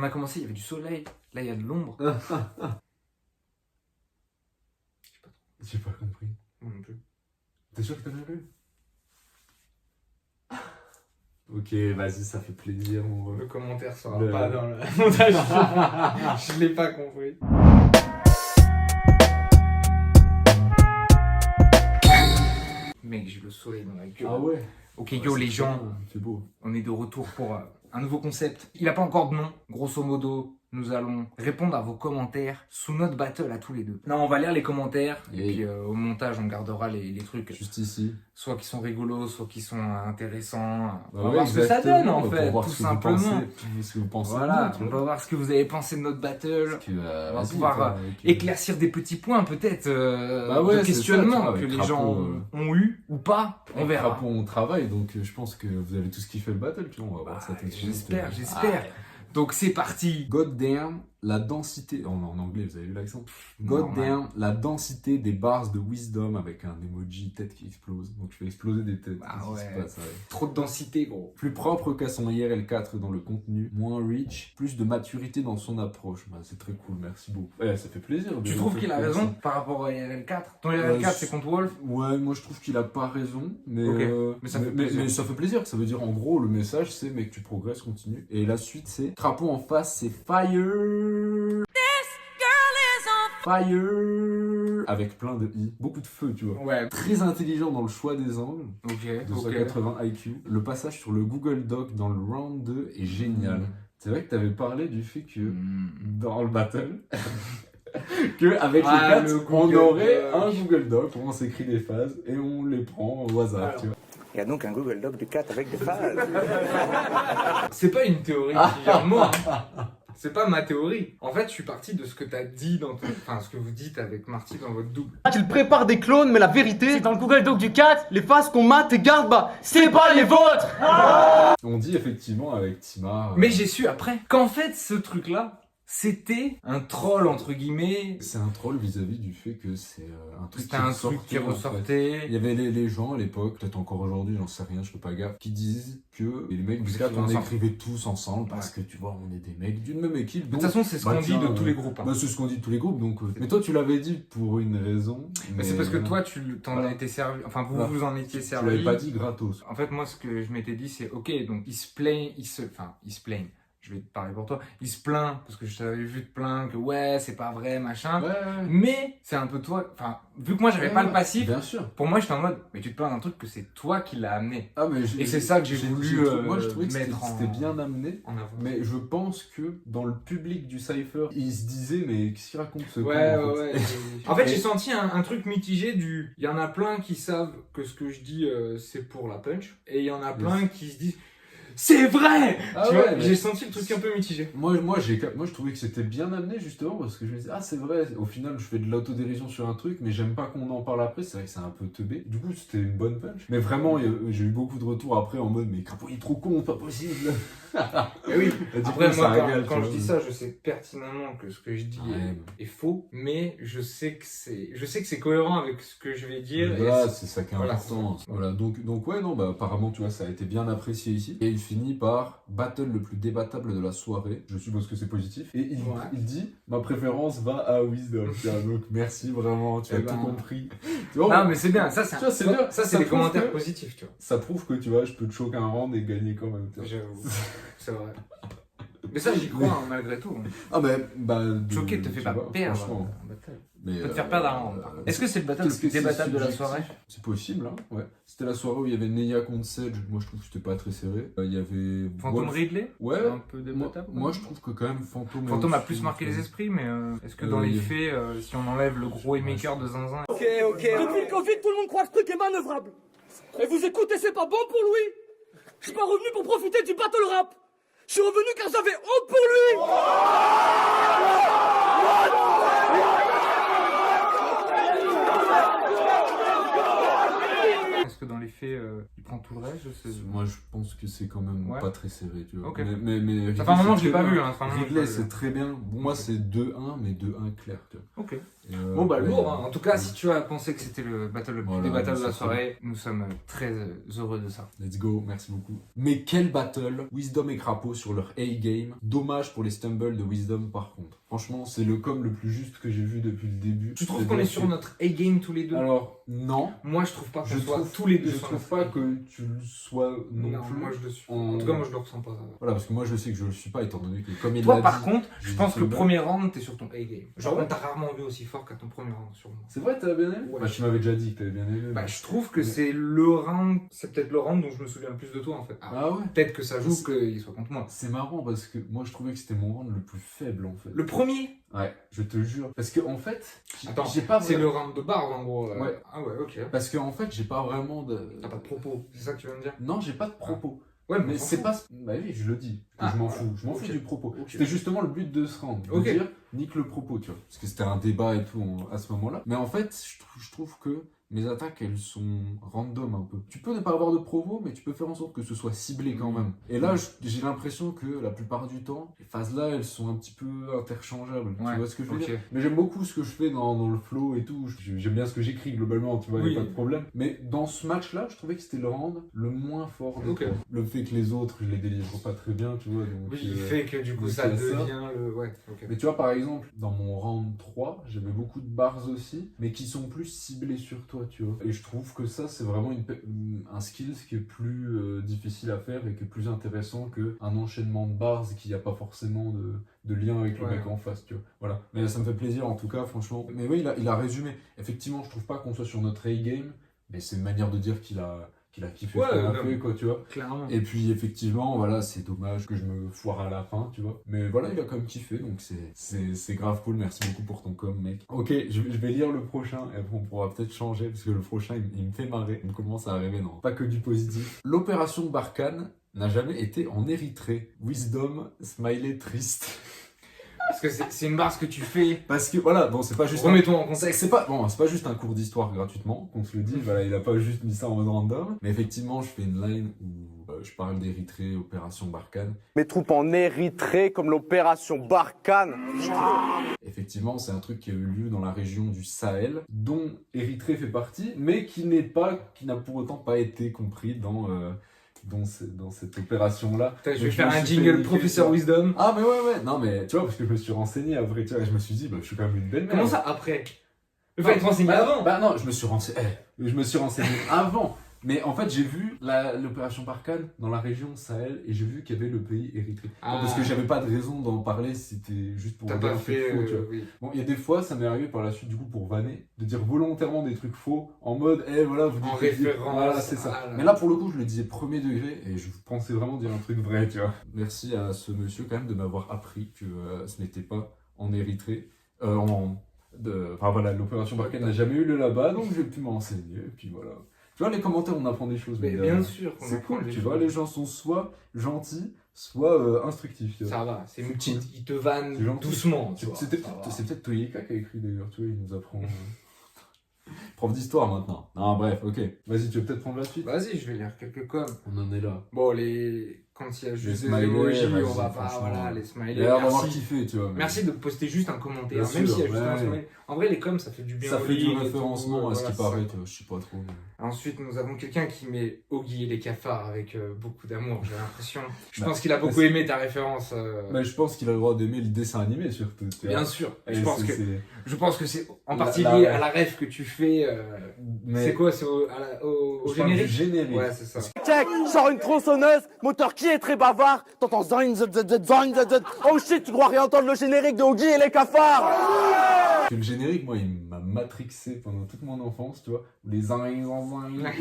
On a commencé, il y avait du soleil. Là, il y a de l'ombre. J'ai pas compris. Moi non plus. T'es sûr que t'as bien lu? Ok, vas-y, ça fait plaisir, mon ref. Le commentaire sera Le- pas dans le montage. Je l'ai pas compris. Mec, j'ai le soleil dans la gueule. Ah ouais? Ok, yo, les gens, C'est beau. on est de retour pour un nouveau concept. Il n'a pas encore de nom. Grosso modo, nous allons répondre à vos commentaires sous notre battle à tous les deux. Non, on va lire les commentaires. Et puis au montage, on gardera les trucs. Juste ici. Soit qui sont rigolos, soit qui sont intéressants. On Bah va ouais, voir ce que ça donne en pour fait, voir tout ce que vous simplement. pensez, ce que vous pensez. Voilà, de nous, on va voir ce que vous avez pensé de notre battle. Parce que, On va vas-y, pouvoir enfin, avec, éclaircir des petits points peut-être Bah ouais, de c'est questionnement ça, tu vois, que avec les Crapaud, gens ont eu ou pas. On verra. Crapaud, on travaille, donc je pense que vous avez tous kiffé le battle, tu vois. On va voir ça tout de suite. J'espère. Donc c'est parti. God damn, la densité. Oh, en anglais, vous avez vu l'accent? God Normal. damn, la densité des bars de wisdom avec un emoji tête qui explose. Donc je fais exploser des têtes. Ah Qu'est-ce qui se ouais. passe, ouais. Trop de densité, gros. Plus propre qu'à son IRL 4 dans le contenu, moins rich, plus de maturité dans son approche. Bah, c'est très cool, merci beaucoup. Ouais, ça fait plaisir. Tu trouves qu'il a raison par rapport au IRL4? Ton IRL4 c'est contre Wolf? Ouais, moi je trouve qu'il a pas raison, mais, Ok. Mais ça fait plaisir. mais ça fait plaisir. Ça veut dire en gros, le message c'est mec, tu progresses, continue. Et la suite c'est Crapaud en face, c'est Fire. Fire avec plein de i, beaucoup de feu, tu vois. Ouais. Très intelligent dans le choix des angles. Ok. 280 IQ. Le passage sur le Google Doc dans le round 2 est génial. C'est vrai que t'avais parlé du fait que dans le battle, que avec les 4, on aurait un Google Doc où on s'écrit des phases et on les prend au hasard, Alors. tu vois. Il y a donc un Google Doc de 4 avec des phases. C'est pas une théorie qui vient de moi. C'est pas ma théorie. En fait, je suis parti de ce que t'as dit dans ton... Enfin, ce que vous dites avec Marty dans votre double. Il prépare des clones, mais la vérité, c'est dans le Google Doc du 4, les faces qu'on mate et garde, bah, c'est pas les vôtres. On dit effectivement avec Timar. Mais j'ai su après qu'en fait, ce truc-là, c'était un troll, entre guillemets. C'est un troll vis-à-vis du fait que c'est un truc C'était un truc qui en fait. ressortait. Il y avait les gens à l'époque, peut-être encore aujourd'hui, j'en sais rien, je peux pas gaffe, qui disent que les mecs du Vous 4, écrivez on ensemble. écrivait tous ensemble parce que tu vois, on est des mecs d'une même équipe. De toute façon, c'est ce qu'on dit de tous les groupes. Hein. Bah, c'est ce qu'on dit de tous les groupes, donc. Mais toi, tu l'avais dit pour une raison. Mais c'est parce que toi, tu t'en Voilà. as été servi. Enfin, vous Voilà. vous en étiez Tu servi. l'avais pas dit gratos. En fait, moi, ce que je m'étais dit, c'est ok, donc il se plaignent, il se plaignent. Je vais te parler pour toi. Il se plaint parce que je t'avais vu te plaindre que ouais, c'est pas vrai, machin. Ouais. Mais c'est un peu toi. Enfin, vu que moi, j'avais pas le passif, Bien sûr. pour moi, j'étais en mode, mais tu te plains d'un truc que c'est toi qui l'as amené Ah, mais Et c'est ça que j'ai voulu, moi, je trouvais que mettre c'était bien amené. en avant. Mais je pense que dans le public du Cypher, ils se disaient, mais qu'est-ce qu'il raconte ce con, Ouais, en fait. ouais. En fait, j'ai senti un truc mitigé du. Il y en a plein qui savent que ce que je dis, c'est pour la punch. Et il y en a plein qui se disent. C'est vrai. Ah Tu ouais, vois, mais- j'ai senti le truc un peu mitigé. Moi, je trouvais que c'était bien amené justement parce que je me disais, ah, c'est vrai, au final, je fais de l'autodérision sur un truc, mais j'aime pas qu'on en parle après. C'est vrai que c'est un peu teubé. Du coup, c'était une bonne punch. Mais vraiment, j'ai eu beaucoup de retours après en mode, mais Crapaud, il est trop con, pas possible. Et oui. Et du Après, coup, moi, ça régale, quand tu je vois. dis ça, je sais pertinemment que ce que je dis Ouais. est faux, mais je sais que c'est cohérent avec ce que je vais dire. et Voilà, c'est ça qui est voilà. important. Voilà, donc ouais, non, bah apparemment, tu vois, ça a été bien apprécié ici. Et il finit par battle le plus débattable de la soirée. Je suppose que c'est positif. Et il dit, ma préférence va à Wisdom. Tiens, donc merci vraiment, tu as Eh tout ben. compris. Tu vois, Non, mais c'est bien. Ça, Tu vois, c'est bien. Ça, c'est Ça des prouve commentaires que- positifs, tu vois. ça prouve que tu vois, je peux te choquer un round et gagner quand même. tu vois. J'avoue. C'est vrai. Mais ça, j'y crois, hein, malgré tout. Ah, mais bah. Choquer te fait tu pas vois, perdre. franchement. un battle. Mais, Peut te faire perdre un round. par contre. Est-ce que c'est le battle le qu'est-ce plus que c'est débattable de la subjectif soirée? C'est possible, hein, ouais. C'était la soirée où il y avait Neya contre Sedge. Moi, je trouve que c'était pas très serré. Il y avait. Phantom Wolf. Ridley? Ouais. C'est un peu Moi, débattable. moi, je trouve que quand même Phantom. Fantôme a aussi, plus marqué tu les vois. esprits, mais est-ce que dans les il y a- faits, si on enlève le gros maker de Zinzin. Ok. Depuis le Covid, tout le monde croit que ce truc est manœuvrable. Et vous écoutez, c'est pas bon pour lui. Je suis pas revenu pour profiter du battle rap. Je suis revenu car j'avais honte pour lui. Est-ce que dans les faits, il prend tout le reste? Je sais. Moi, je pense que c'est quand même Ouais. pas très serré, tu vois. Ok. Mais Ça fait un moment que je l'ai c'est pas très vu. bien. Hein, ça fait un moment que je l'ai Ridley, pas vu. c'est très bien. Pour moi, c'est 2-1, mais 2-1 clair, tu vois. Ok. Bon bah lourd, hein. En tout cas si tu as pensé que c'était le battle le plus débattable de la soirée, nous sommes très heureux de ça. Let's go, merci beaucoup. Mais quel battle, Wisdom et Crapaud sur leur A-game. Dommage pour les stumbles de Wisdom par contre. Franchement, c'est le com le plus juste que j'ai vu depuis le début. Tu trouves qu'on est sur notre A-game tous les deux? Alors, non. Moi je trouve pas qu'on soit tous les deux. Je trouve pas que tu le sois non plus. Moi je le suis. En tout cas moi je le ressens pas. Voilà, parce que moi je sais que je le suis pas étant donné que comme il toi l'a par dit, contre, je pense que le premier round t'es sur ton A-game. Genre on t'a rarement vu aussi fort qu'à ton premier round sur moi. C'est vrai, t'avais bien aimé? Ouais. Bah tu m'avais déjà dit que t'avais bien aimé. Bah je trouve que c'est le round, c'est peut-être le round dont je me souviens le plus de toi en fait. Ah ouais? Peut-être que ça joue qu'il soit contre moi. C'est marrant parce que moi je trouvais que c'était mon round le plus faible en fait. Le premier? Ouais, je te jure. Parce que en fait, attends, j'ai pas c'est le round de barre en gros. Ouais. Ah ouais, ok. Parce que en fait, j'ai pas vraiment de. T'as pas de propos, c'est ça que tu veux me dire? Non, j'ai pas de propos. Ouais, mais c'est pas. Bah oui, je le dis. Je m'en fous. Je m'en fous du propos. Okay. C'était justement le but de ce round. De dire, nique le propos, tu vois. Parce que c'était un débat et tout à ce moment-là. Mais en fait, je trouve que mes attaques, elles sont random un peu. Tu peux ne pas avoir de provo, mais tu peux faire en sorte que ce soit ciblé quand même. Et là, j'ai l'impression que la plupart du temps, les phases-là, elles sont un petit peu interchangeables. Tu vois ce que je veux dire? Mais j'aime beaucoup ce que je fais dans le flow et tout. J'aime bien ce que j'écris globalement, tu vois, il n'y a pas de problème. Mais dans ce match-là, je trouvais que c'était le round le moins fort. Le fait que les autres, je les délivre pas très bien, tu vois. Donc, il fait que du coup, ça devient le... Ouais, Mais tu vois, par exemple, dans mon round 3, j'avais beaucoup de bars aussi, mais qui sont plus ciblés sur toi. Tu vois. Et je trouve que ça, c'est vraiment un skill qui est plus difficile à faire et qui est plus intéressant qu'un enchaînement de bars qui n'y a pas forcément de lien avec le mec en face, tu vois. Voilà. Mais ça me fait plaisir en tout cas, franchement. Mais oui, il a résumé. Effectivement, je trouve pas qu'on soit sur notre A-game, mais c'est une manière de dire qu'il a kiffé ce qu'on a fait, quoi, tu vois. Clairement. Et puis, effectivement, voilà, c'est dommage que je me foire à la fin, tu vois. Mais voilà, il a quand même kiffé, donc c'est grave cool. Merci beaucoup pour ton com, mec. Ok, je vais lire le prochain, et après on pourra peut-être changer, parce que le prochain, il me fait marrer. On commence à rêver, non, pas que du positif. L'opération Barkhane n'a jamais été en Érythrée. Wisdom, smiley triste. Parce que c'est une barre que tu fais. Parce que voilà, bon, c'est pas juste. Remettons en contexte. C'est pas juste un cours d'histoire gratuitement, qu'on se le dit. Voilà, il a pas juste mis ça en mode random. Mais effectivement, je fais une line où je parle d'Érythrée, opération Barkhane. Mes troupes en Érythrée, comme l'opération Barkhane. Effectivement, c'est un truc qui a eu lieu dans la région du Sahel, dont Érythrée fait partie, mais qui n'a pour autant pas été compris dans cette opération-là. Je vais faire un jingle Professeur Wisdom. Ah mais ouais, non mais tu vois, parce que je me suis renseigné après, tu vois, je me suis dit, bah je suis quand même une belle merde. Comment ça après? Il fallait te renseigner avant. Bah non, je me suis renseigné avant. Mais en fait, j'ai vu l'opération Barkhane dans la région Sahel et j'ai vu qu'il y avait le pays Érythrée. Parce que j'avais pas de raison d'en parler, c'était juste pour dire un truc faux, tu vois. Oui. Bon, il y a des fois, ça m'est arrivé par la suite, du coup, pour vanner, de dire volontairement des trucs faux en mode, voilà, vous dites. En référence. Voilà, c'est ça. Mais là, pour le coup, je le disais premier degré et je pensais vraiment dire un truc vrai, tu vois. Merci à ce monsieur, quand même, de m'avoir appris que ce n'était pas en Érythrée. Enfin voilà, l'opération Barkhane n'a jamais eu lieu là-bas, donc j'ai pu m'enseigner, et puis voilà. Tu vois, les commentaires, on apprend des choses. Mais bien sûr. C'est cool, tu vois, les gens sont soit gentils, soit instructifs. Tu vois. Ça va, c'est cool. Ils te vannent doucement. C'est peut-être Toyeka qui a écrit d'ailleurs, tu vois, il nous apprend... Prof d'histoire maintenant. Non, bref, ok. Vas-y, tu veux peut-être prendre la suite? Vas-y, je vais lire quelques coms. On en est là. Bon, quand il y a juste des emojis, on va pas, voilà, les smileys. Merci. On va avoir kiffé, tu vois. Merci de poster juste un commentaire, même s'il y a juste un smiley. En vrai, les coms, ça fait du bien. Ça fait du référencement à ce qui paraît, tu vois, je sais pas trop. Ensuite, nous avons quelqu'un qui met Oggy et les cafards avec beaucoup d'amour, j'ai l'impression. Je pense qu'il a beaucoup aimé ta référence. Mais je pense qu'il a le droit d'aimer le dessin animé, surtout. Bien sûr. Je pense que c'est en partie lié à la ref que tu fais. C'est quoi? C'est au générique? Générique. Ouais, c'est ça. Check, sors une tronçonneuse, moteur qui est très bavard, t'entends zoing, oh shit, tu crois rien entendre le générique de Oggy et les cafards. Le générique, moi, il m'a matrixé pendant toute mon enfance, tu vois. Les zing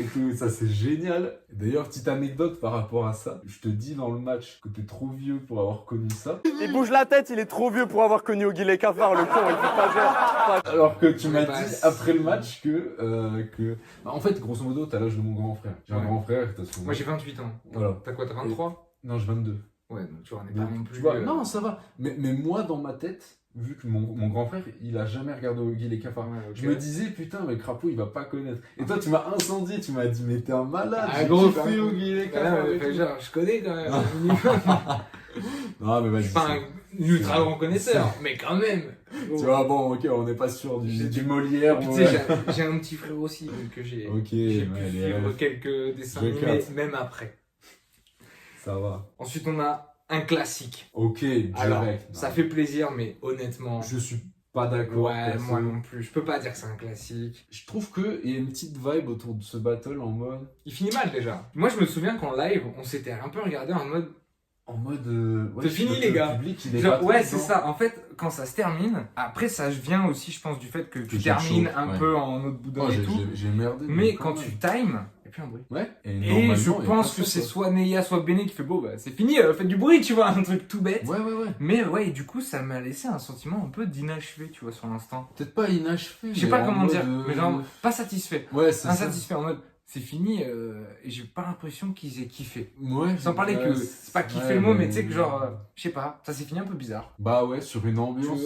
et tout, ça c'est génial. D'ailleurs, petite anecdote par rapport à ça. Je te dis dans le match que t'es trop vieux pour avoir connu ça. Il bouge la tête, il est trop vieux pour avoir connu Oggy et les cafards, le con, il fait pas genre. Alors que tu m'as dit après le match que... Bah, en fait, grosso modo, t'as l'âge de mon grand frère. J'ai un grand frère. Moi j'ai 28 ans. Voilà. T'as quoi, t'as 23? Non, j'ai 22. Ouais, donc tu vois, on est pas non plus... Tu vois, non, ça va. Mais moi, dans ma tête... Vu que mon grand frère, il a jamais regardé Oggy les cafards. Ouais, okay. Je me disais, putain, mais Crapaud, il va pas connaître. Et toi, tu m'as incendié, tu m'as dit, mais t'es un malade. Ah, gros, fait Oggy les cafards. Genre, je connais quand même. Non, mais vas-y. ultra grand connaisseur, mais quand même. Tu vois, bon, ok, on n'est pas sûr du Molière. Tu sais, j'ai un petit frère aussi, donc j'ai pu suivre quelques dessins animés, même après. Ça va. Ensuite, on a un classique. Ok, direct. Alors, ça fait plaisir, mais honnêtement... Je suis pas d'accord. Ouais, moi non plus. Je peux pas dire que c'est un classique. Je trouve qu'il y a une petite vibe autour de ce battle en mode... Il finit mal déjà. Moi, je me souviens qu'en live, on s'était un peu regardé en mode... ouais, c'est fini les gars. Public, il est genre, ouais, c'est dedans. ça. En fait, quand ça se termine, après ça vient aussi, je pense, du fait que tu termines un peu en autre boudin et tout. J'ai merdé. Mais quand tu times, il n'y a plus un bruit. Ouais. Et je pense que c'est soit Neya, soit Béné qui fait bon, bah c'est fini, faites du bruit, tu vois, un truc tout bête. Ouais. Mais ouais, et du coup, ça m'a laissé un sentiment un peu d'inachevé, tu vois, sur l'instant. Peut-être pas inachevé. Je sais pas comment dire, mais genre, pas satisfait. Ouais, c'est insatisfait en mode. C'est fini et j'ai pas l'impression qu'ils aient kiffé. Ouais. Sans parler que c'est pas kiffer le mot, mais tu sais que genre, je sais pas, ça s'est fini un peu bizarre. Bah ouais, sur une ambiance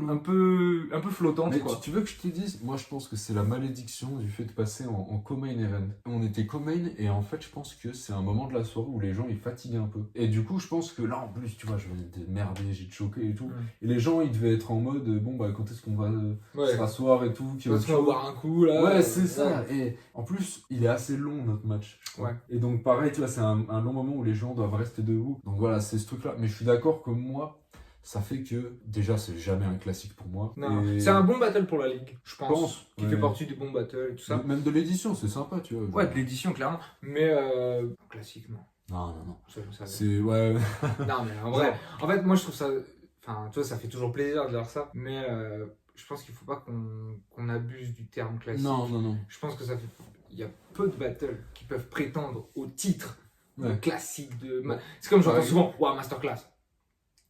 un peu flottante mais quoi. Tu veux que je te dise, moi je pense que c'est la malédiction du fait de passer en co-main event. On était co-main et en fait je pense que c'est un moment de la soirée où les gens ils fatiguent un peu. Et du coup je pense que là en plus tu vois je venais de merder, j'ai choqué et tout. Et les gens ils devaient être en mode bon bah quand est-ce qu'on va se rasseoir et tout, qui va boire un coup là. Ouais c'est ça. Et en plus il est assez long notre match. Ouais. Et donc pareil, tu vois, c'est un long moment où les gens doivent rester debout. Donc voilà, c'est ce truc-là. Mais je suis d'accord que moi, ça fait que déjà c'est jamais un classique pour moi. Non, c'est un bon battle pour la ligue, je pense. Qui fait partie du bon battle et tout ça. Même de l'édition, c'est sympa, tu vois. Ouais, de l'édition clairement. Mais classique non. Non. Ça, c'est ouais. Non mais en vrai, en fait moi je trouve ça, enfin tu vois, ça fait toujours plaisir de dire ça. Mais je pense qu'il faut pas qu'on abuse du terme classique. Non. Je pense que ça fait. Il y a peu de battles qui peuvent prétendre au titre de classique de. C'est comme j'entends souvent, masterclass.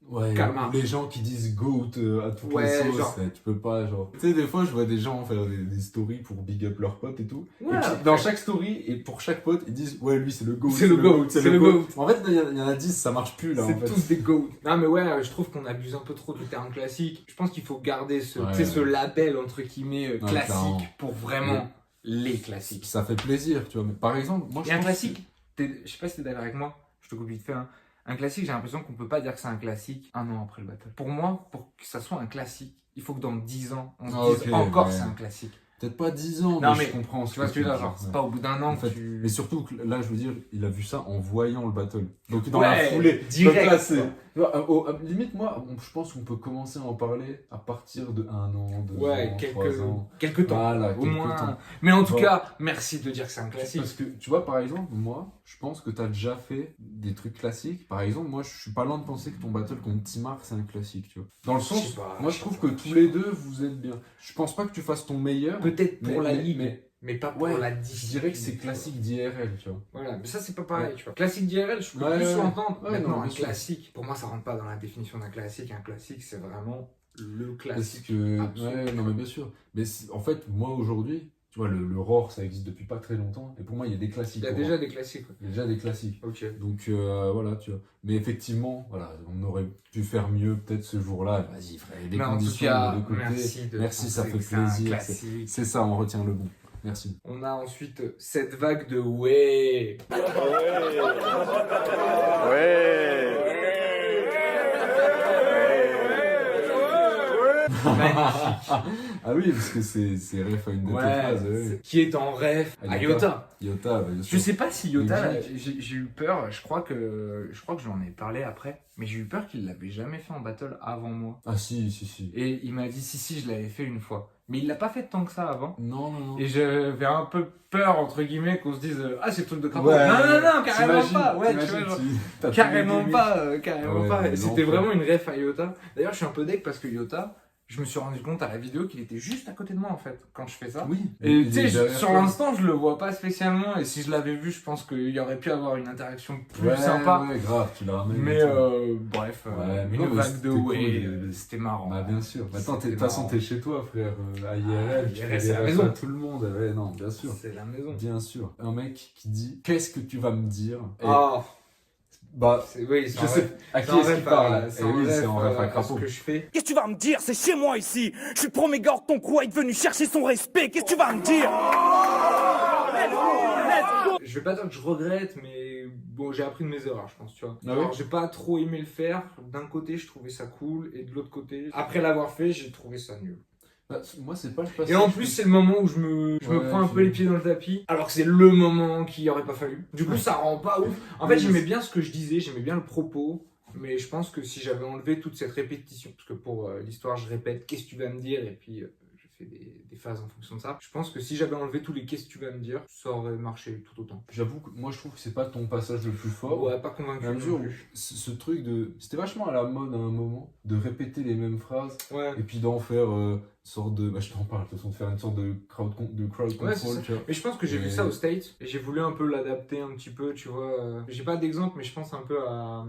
Ouais, les gens qui disent GOAT à toutes les sauces, genre... tu peux pas, genre. Tu sais, des fois, je vois des gens faire des stories pour big up leurs potes et tout. Ouais, et puis, dans chaque story, et pour chaque pote, ils disent, ouais, lui, c'est le GOAT. C'est le GOAT. En fait, il y en a 10, ça marche plus, là. C'est tous des GOAT. Non, mais ouais, je trouve qu'on abuse un peu trop du terme classique. Je pense qu'il faut garder ce label, entre guillemets, classique pour vraiment les classiques. Ça fait plaisir, tu vois. Mais par exemple, moi, je pense un classique, je sais pas si t'es d'accord avec moi, je te coupe vite fait, hein. Un classique, j'ai l'impression qu'on peut pas dire que c'est un classique un an après le battle. Pour moi, pour que ça soit un classique, il faut que dans 10 ans, on se dise encore c'est un classique. Peut-être pas 10 ans, non, mais je comprends. Tu vois ce que je veux dire, genre, c'est pas au bout d'un an en fait, tu... Mais surtout, là, je veux dire, il a vu ça en voyant le battle. Donc, dans la foulée, direct. Limite, moi, je pense qu'on peut commencer à en parler à partir de 1 an, 2 ans, 3 ans. Quelques temps, voilà, au moins. Temps. Mais en tout cas, merci de dire que c'est un classique. Parce que, tu vois, par exemple, moi, je pense que tu as déjà fait des trucs classiques. Par exemple, moi, je suis pas loin de penser que ton battle contre Timar, c'est un classique, tu vois. Dans le sens, moi, je trouve que tous les deux, vous êtes bien. Je pense pas que tu fasses ton meilleur. Peut-être pour la ligue, mais pas pour la discipline. Je dirais que c'est classique d'IRL, tu vois. Voilà, mais ça c'est pas pareil, tu vois. Classique d'IRL, je peux plus l'entendre. Maintenant, un classique, pour moi ça rentre pas dans la définition d'un classique. Un classique, c'est vraiment le classique. Non mais bien sûr. Mais en fait, moi aujourd'hui, tu vois, le ROR, ça existe depuis pas très longtemps. Et pour moi, il y a des classiques. Il y a déjà des classiques. Il y a déjà des classiques. Ok. Donc voilà, tu vois. Mais effectivement, voilà, on aurait pu faire mieux peut-être ce jour-là. Vas-y, frère, il y a des conditions de côté. Merci, ça fait plaisir. C'est ça, on retient le bon. Merci. On a ensuite cette vague de ouais. Ah oui, parce que c'est ref à une de tes phrases. Qui est en ref à Yota. Yota, bien sûr. Je sais pas si Yota, j'ai eu peur, je crois que j'en ai parlé après, mais j'ai eu peur qu'il l'avait jamais fait en battle avant moi. Ah si. Et il m'a dit si, je l'avais fait une fois. Mais il l'a pas fait tant que ça avant. Non. Et j'avais un peu peur, entre guillemets, qu'on se dise c'est le truc de crapaud. Non, carrément pas. Ouais, tu vois, genre, carrément pas. Et c'était vraiment une ref à Yota. D'ailleurs, je suis un peu deck parce que Yota, je me suis rendu compte à la vidéo qu'il était juste à côté de moi en fait quand je fais ça. Oui. Et tu sais, sur l'instant, je le vois pas spécialement. Et si je l'avais vu, je pense qu'il y aurait pu avoir une interaction plus sympa. Ouais, grave, tu l'as ramené. Mais bref, une vague de way, c'était marrant. Bah bien sûr. Attends, de toute façon, t'es chez toi, frère. À IRL, tu fais des refs à tout le monde. Ouais, non, bien sûr. C'est la maison. Bien sûr. Un mec qui dit qu'est-ce que tu vas me dire? Bah, je sais à qui est-ce qu'il parle. C'est en ref à Crapaud. Qu'est-ce que tu vas me dire? C'est chez moi ici. Je suis le premier gars de ton crew à être venu chercher son respect. Qu'est-ce que tu vas me dire? Je vais pas dire que je regrette, mais bon, j'ai appris de mes erreurs, je pense, tu vois. Ah Alors, ouais j'ai pas trop aimé le faire. D'un côté, je trouvais ça cool, et de l'autre côté, après l'avoir fait, j'ai trouvé ça nul. Bah, moi, c'est pas le passage. Et en plus, c'est le moment où je me prends un peu les pieds dans le tapis, alors que c'est le moment qu'il aurait pas fallu. Du coup, ça rend pas ouf. En fait, j'aimais bien ce que je disais, j'aimais bien le propos. Mais je pense que si j'avais enlevé toute cette répétition, parce que pour l'histoire, je répète qu'est-ce que tu vas me dire, et puis je fais des phases en fonction de ça. Je pense que si j'avais enlevé tous les qu'est-ce que tu vas me dire, ça aurait marché tout autant. J'avoue que moi, je trouve que c'est pas ton passage le plus fort. Ouais, pas convaincu. À mesure où ce truc de. C'était vachement à la mode à un moment, de répéter les mêmes phrases, Ouais. et puis d'en faire une sorte de. Bah, je t'en parle, de toute façon, de faire une sorte de crowd Ouais, c'est control, ça. tu vois. Mais je pense que j'ai vu ça au States et j'ai voulu un peu l'adapter un petit peu, tu vois. J'ai pas d'exemple, mais je pense un peu à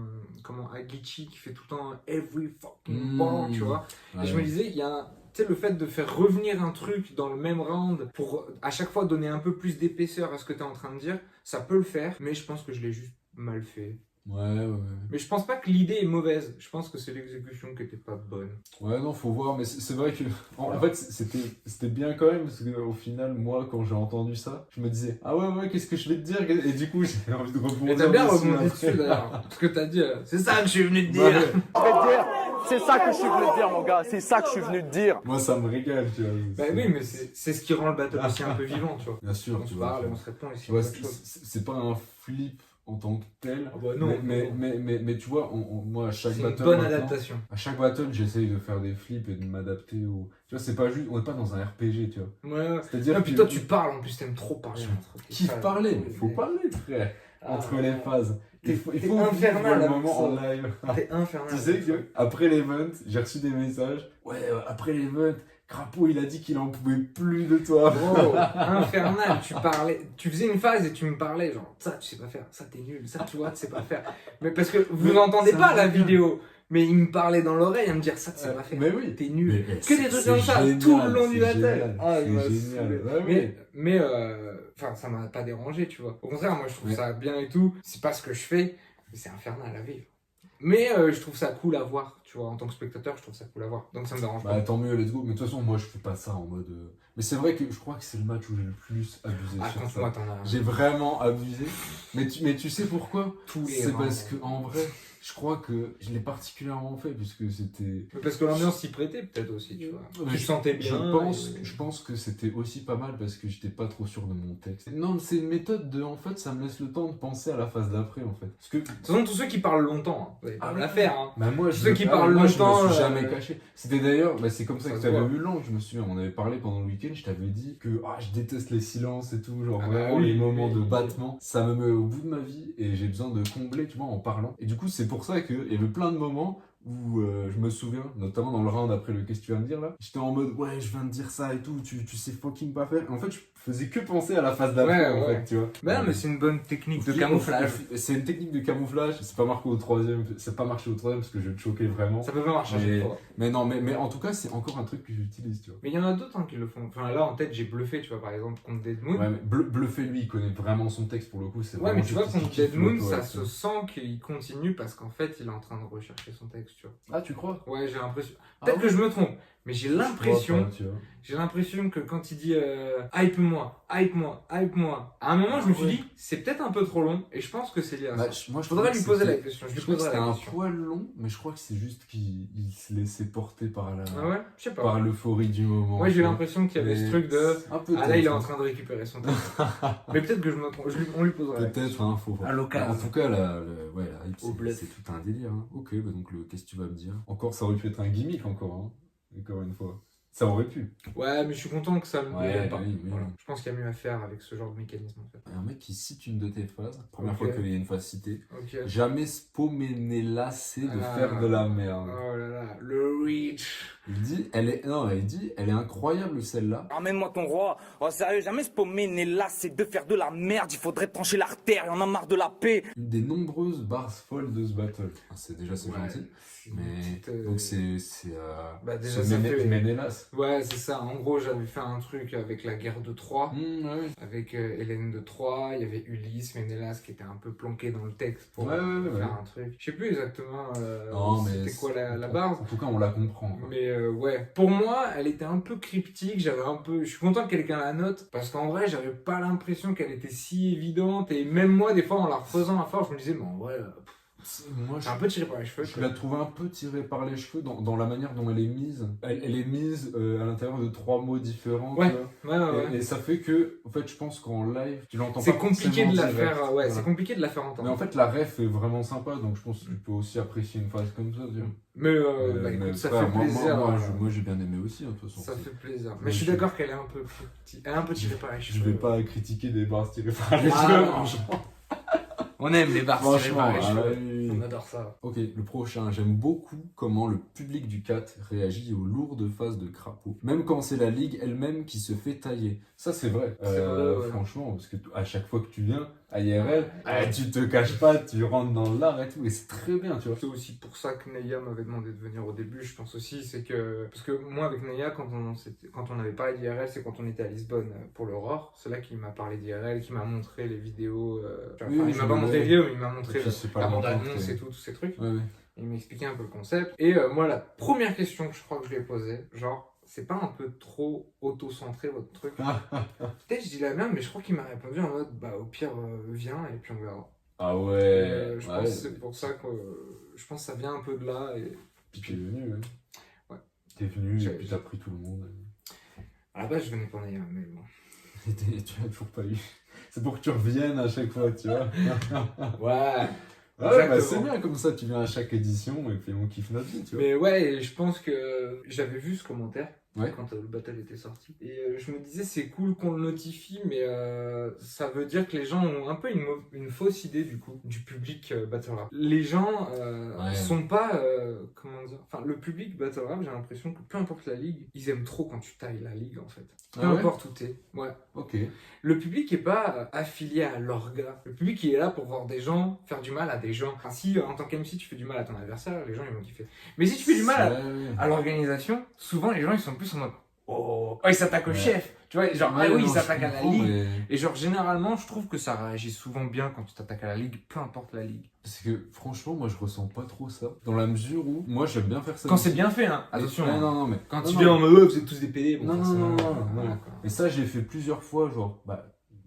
Glitchy qui fait tout le temps every fucking bar, tu vois. Ouais. Et je me disais, il y a tu sais, le fait de faire revenir un truc dans le même round pour à chaque fois donner un peu plus d'épaisseur à ce que tu es en train de dire, ça peut le faire, mais je pense que je l'ai juste mal fait. Ouais. Mais je pense pas que l'idée est mauvaise, je pense que c'est l'exécution qui était pas bonne. Ouais, non, faut voir, mais c'est vrai que. En fait, c'était bien quand même, parce qu'au final, moi, quand j'ai entendu ça, je me disais, ah ouais, qu'est-ce que je vais te dire? Et du coup, j'ai envie de rebondir. Mais t'as bien dessus rebondi après. dessus d'ailleurs, ce que t'as dit, c'est ça que je suis venu te dire. Ouais. Je vais te dire, c'est ça que je suis venu te dire, mon gars. C'est ça que je suis venu te dire. Moi, ça me régale, tu vois. Bah oui, mais c'est ce qui rend le battle aussi un peu vivant, tu vois. Bien sûr, On se tu vois. parle, on se répond, et Tu vois, c'est pas un flip en tant que tel. Ah bah non, mais tu vois, moi, à chaque c'est une battle. bonne maintenant, adaptation. À chaque battle, j'essaye de faire des flips et de m'adapter au. Tu vois, c'est pas juste. On est pas dans un RPG, tu vois. Ouais. C'est-à-dire Et que. puis toi, tu parles, en plus, t'aimes trop parler. entre tes Kiffe phases. parler, mais faut parler, frère. Entre les phases. Il faut t'es vivre infernal le avec moment ça. en live. T'es infernal. Tu sais que après l'event, j'ai reçu des messages. Ouais, après l'event, Crapaud, il a dit qu'il en pouvait plus de toi. Bro, infernal, tu faisais une phase et tu me parlais, genre, ça tu sais pas faire, ça t'es nul, ça tu vois, tu sais pas faire. Mais parce que vous n'entendez ça pas me la fait bien. vidéo, mais il me parlait dans l'oreille à me dire, ça tu sais pas faire, Mais oui. t'es nul. Mais Que des trucs c'est comme ça, génial, tout le long du c'est battle. génial, Ah, il m'a c'est génial. saoulé. Ouais, Mais enfin, ça m'a pas dérangé, tu vois. Au contraire, moi je trouve Ouais. ça bien et tout, c'est pas ce que je fais, mais c'est infernal à vivre. Mais je trouve ça cool à voir, tu vois, en tant que spectateur, je trouve ça cool à voir. Donc ça me dérange Bah pas. tant mieux, let's go. Mais de toute façon, moi je fais pas ça en mode. Mais c'est vrai que je crois que c'est le match où j'ai le plus abusé Ah, sur contre ça. moi, t'en as J'ai vraiment abusé. Mais tu sais pourquoi? tous les C'est rounds. parce que en vrai, je crois que je l'ai particulièrement fait puisque c'était. Mais parce que l'ambiance s'y prêtait peut-être aussi, tu vois. Mais Tu te sentais bien. Je pense que c'était aussi pas mal parce que j'étais pas trop sûr de mon texte. Non, c'est une méthode de. En fait, ça me laisse le temps de penser à la phase d'après en fait. Parce que. De toute façon, tous ceux qui parlent longtemps, hein, vous allez pas me la faire. Hein. Bah moi, Ceux qui parlent longtemps, je me suis jamais caché. C'était d'ailleurs, bah, c'est comme ça Ça que se tu avais voit. eu l'angle, je me souviens. On avait parlé pendant le week-end, je t'avais dit que je déteste les silences et tout, genre Ah bah vraiment oui, les moments de oui. battement. Ça me met au bout de ma vie et j'ai besoin de combler, tu vois, en parlant. Et du coup, c'est pour ça qu'il y avait plein de moments où je me souviens, notamment dans le round après le qu'est-ce que tu vas me dire là, j'étais en mode ouais, je viens de dire ça et tout, tu sais fucking pas faire. En fait, je faisais que penser à la phase d'après en Ouais. fait, tu vois. Bah non, mais c'est une bonne technique de camouflage. C'est une technique de camouflage, c'est pas marqué au troisième, c'est pas marché au troisième parce que je vais te choquer vraiment. Ça peut pas marcher à chaque fois. Mais non, mais en tout cas, c'est encore un truc que j'utilise, tu vois. Mais il y en a d'autres hein, qui le font. Enfin là, en tête, j'ai bluffé, tu vois, par exemple, contre Dead Moon. Ouais, mais Bluffé, lui, il connaît vraiment son texte pour le coup. C'est Ouais, vraiment mais tu vois, juste qu'il contre kiffe Dead Moon, l'auto, ça ouais, se sent qu'il continue parce qu'en fait, il est en train de rechercher son texte, tu vois. Ah, tu crois? Ouais, j'ai l'impression. Ah Peut-être ouais. que je me trompe, mais j'ai Je l'impression. crois pas, tu vois. J'ai l'impression que quand il dit hype-moi, hype-moi, hype-moi, à un moment je me suis Ouais. dit c'est peut-être un peu trop long et je pense que c'est lié à ça. Bah, moi, je Faudrait trouvais lui que poser la c'était- question. Je Je lui crois que poserai c'était la un question. poil long, mais je crois que c'est juste qu'il se laissait porter par la Ah ouais, je sais pas. par l'euphorie du moment. Moi j'ai tu vois. l'impression qu'il y avait Mais ce truc de un peu ah là il est en peut-être, train de récupérer son texte. Mais peut-être que je me trompe. On lui posera la peut-être, question. hein, faut voir. À l'occasion. En tout cas, la hype, Au bluff. c'est tout un délire. Hein. Ok, bah donc qu'est-ce que tu vas me dire? Encore, ça aurait pu être un gimmick encore, hein. Encore une fois. Ça aurait pu. Ouais, mais je suis content que ça me Ouais, plaise pas. oui. Voilà. Je pense qu'il y a mieux à faire avec ce genre de mécanisme en fait. Il y a un mec qui cite une de tes phrases, première Ok. fois qu'il y a une phase citée. Ok. Jamais Spomené lassé de Ah. faire de la merde. Oh là là, le reach. Il dit, elle est incroyable celle-là. Ramène-moi ton roi. Oh, sérieux, jamais ce paumé n'est là, c'est de faire de la merde. Il faudrait trancher l'artère, il y en a marre de la paix. Une des nombreuses barres folles de ce battle. Ah, c'est Ouais, gentil. c'est une Mais petite, donc c'est bah, déjà, ce ça fait- Ménélas. Ouais, c'est ça. En gros, j'avais fait un truc avec la guerre de Troie, Ouais. avec Hélène de Troie. Il y avait Ulysse, Ménélas qui était un peu planqué dans le texte pour Ouais. faire un truc. Je sais plus exactement Non, mais c'était quoi la base. En tout cas, on la comprend. Quoi. Mais ouais, pour moi, elle était un peu cryptique. Je suis content que quelqu'un la note parce qu'en vrai, j'avais pas l'impression qu'elle était si évidente. Et même moi, des fois, en la refaisant à force, je me disais, mais en vrai, moi, c'est un peu tiré par les cheveux. Je la trouve un peu tirée par les cheveux dans la manière dont elle est mise. Elle est mise à l'intérieur de 3 mots différents. Ouais, tu vois. ouais. Et ça fait que, en fait, je pense qu'en live, tu l'entends pas. C'est compliqué de la direct. faire. Ouais, Voilà. c'est compliqué de la faire entendre. Mais en fait, la ref est vraiment sympa, donc je pense que tu peux aussi apprécier une phrase comme ça. Tu vois. Mais écoute, ça fait plaisir. Moi, j'ai bien aimé aussi, de toute façon. Ça fait plaisir. Mais je suis d'accord qu'elle est un peu elle est un peu tirée par les cheveux. Je vais pas critiquer des bars tirés par les cheveux. On aime les bars tirés par les cheveux. Oui. On adore ça. Ok, le prochain. J'aime beaucoup comment le public du CAT réagit aux lourdes phases de Crapaud. Même quand c'est la ligue elle-même qui se fait tailler. Ça, c'est vrai. C'est vrai, ouais. Franchement, parce que à chaque fois que tu viens à IRL, tu te caches pas, tu rentres dans l'art et tout. Et c'est très bien, tu vois. C'est aussi pour ça que Neya m'avait demandé de venir au début, je pense aussi. C'est que. Parce que moi, avec Neya, quand on avait parlé d'IRL, c'est quand on était à Lisbonne pour l'Aurore. C'est là qu'il m'a parlé d'IRL, qu'il m'a montré les vidéos. Oui, il m'a pas montré les vidéos, mais il m'a montré la bande-annonce longtemps, et tout, tous ces trucs. Ouais. Il m'expliquait un peu le concept. Et moi, la première question que je crois que je lui ai posée, genre, c'est pas un peu trop auto-centré votre truc? Peut-être je dis la merde, mais je crois qu'il m'a répondu en mode, bah au pire, viens et puis on verra. Ah ouais. Je pense que c'est pour ça que je pense que ça vient un peu de là. Et puis t'es venu, ouais. T'es venu et puis t'as pris tout le monde. À la base, je venais pour Neya, mais bon. Et tu l'as toujours pas eu. C'est pour que tu reviennes à chaque fois, tu vois. Ouais. Ouais, bah c'est bien comme ça, tu viens à chaque édition et puis on kiffe notre vie, tu vois. Mais ouais, je pense que j'avais vu ce commentaire quand le battle était sorti. Et je me disais, c'est cool qu'on le notifie, mais ça veut dire que les gens ont un peu une fausse idée du coup du public battle rap. Les gens sont pas, comment dire, enfin le public battle rap, j'ai l'impression que peu importe la ligue, ils aiment trop quand tu tailles la ligue en fait. Peu importe où t'es. Ouais. Ok. Le public est pas affilié à l'orga. Le public il est là pour voir des gens faire du mal à des gens. Enfin, si en tant qu'MC tu fais du mal à ton adversaire, les gens ils vont kiffer. Mais si tu fais du mal à l'organisation, souvent les gens ils sont plus en mode oh il s'attaque au chef. Tu vois, genre il s'attaque à la ligue. Mais... Et genre généralement je trouve que ça réagit souvent bien quand tu t'attaques à la ligue, peu importe la ligue. Parce que franchement moi je ressens pas trop ça. Dans la mesure où moi j'aime bien faire ça. Quand c'est bien fait, hein. Attention. Non, mais quand tu viens en mode vous êtes tous des PD. Bon, non. Et ça j'ai fait plusieurs fois, genre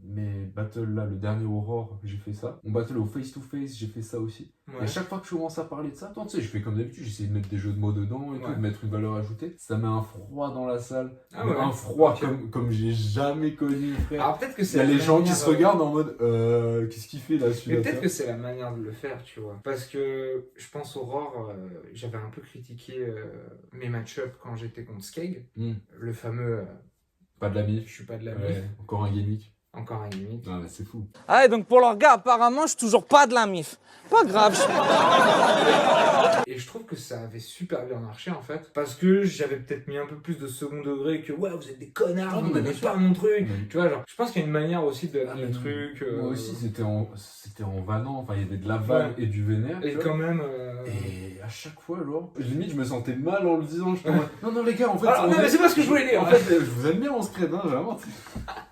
mes battles là, le dernier Aurore, j'ai fait ça. Mon battle au face-to-face, j'ai fait ça aussi. Ouais. Et à chaque fois que je commence à parler de ça, tu sais, je fais comme d'habitude, j'essaie de mettre des jeux de mots dedans et tout, de mettre une valeur ajoutée. Ça met un froid dans la salle. Un froid comme j'ai jamais connu, frère. Alors peut-être que c'est. Il y a les gens qui se regardent en mode qu'est-ce qu'il fait là celui-là. Mais peut-être que c'est la manière de le faire, tu vois. Parce que je pense Aurore, j'avais un peu critiqué mes match-up quand j'étais contre Skeg. Le fameux. Pas de la mif. Je suis pas de la mif. Ouais, encore un gimmick. Encore un limite. Ah bah c'est fou. Ah ouais, donc pour leur gars, apparemment, je suis toujours pas de la mif. Pas grave. Et je trouve que ça avait super bien marché en fait. Parce que j'avais peut-être mis un peu plus de second degré que ouais, vous êtes des connards, vous n'avez pas mon truc. Tu vois, genre, je pense qu'il y a une manière aussi de le truc. Moi aussi, c'était en vannant. Enfin, il y avait de la vanne et du vénère. Et quand même. Et à chaque fois, alors, limite, je me sentais mal en le disant. Je non, les gars, en fait. Alors, non, mais c'est pas ce que je voulais dire. En fait, je vous aime bien en scred, hein, vraiment.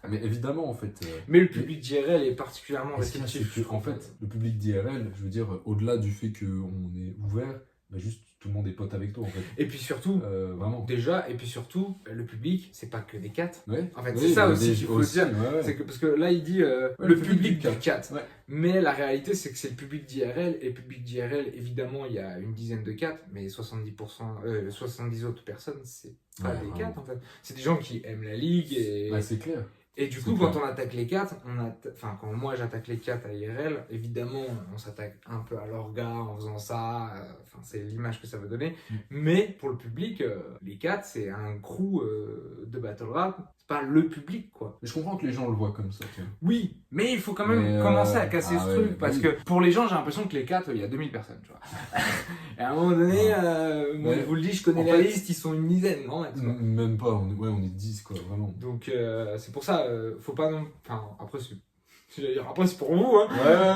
Mais évidemment, en fait. Mais le public d'IRL est particulièrement réceptif. En fait, le public d'IRL, je veux dire, au-delà du fait qu'on est ouvert, bah juste tout le monde est pote avec toi en fait. Et puis surtout, vraiment. Déjà, et puis surtout, le public, c'est pas que des 4. Ouais. En fait, c'est ça aussi qu'il faut dire. Ouais. C'est que, parce que là, il dit le public du 4. Ouais. Mais la réalité, c'est que c'est le public d'IRL. Et le public d'IRL, évidemment, il y a une dizaine de 4, mais 70 autres personnes, c'est pas des 4 en fait. C'est des gens qui aiment la ligue. Et... Ouais, c'est clair. Et du coup, quand on attaque les 4, quand moi j'attaque les 4 à IRL, évidemment, on s'attaque un peu à l'orga en faisant ça, c'est l'image que ça veut donner. Mais pour le public, les 4, c'est un crew de battle rap, c'est pas le public, quoi. Je comprends que les gens le voient comme ça, tu vois. Oui, mais il faut quand même commencer à casser ce truc, parce que pour les gens, j'ai l'impression que les 4, il y a 2000 personnes, tu vois. Et à un moment donné, moi, je vous le dis, je connais la liste, ils sont une dizaine, non? Même pas, on est 10, quoi, vraiment. Donc, c'est pour ça, faut pas non... Enfin, après, c'est pour vous, hein.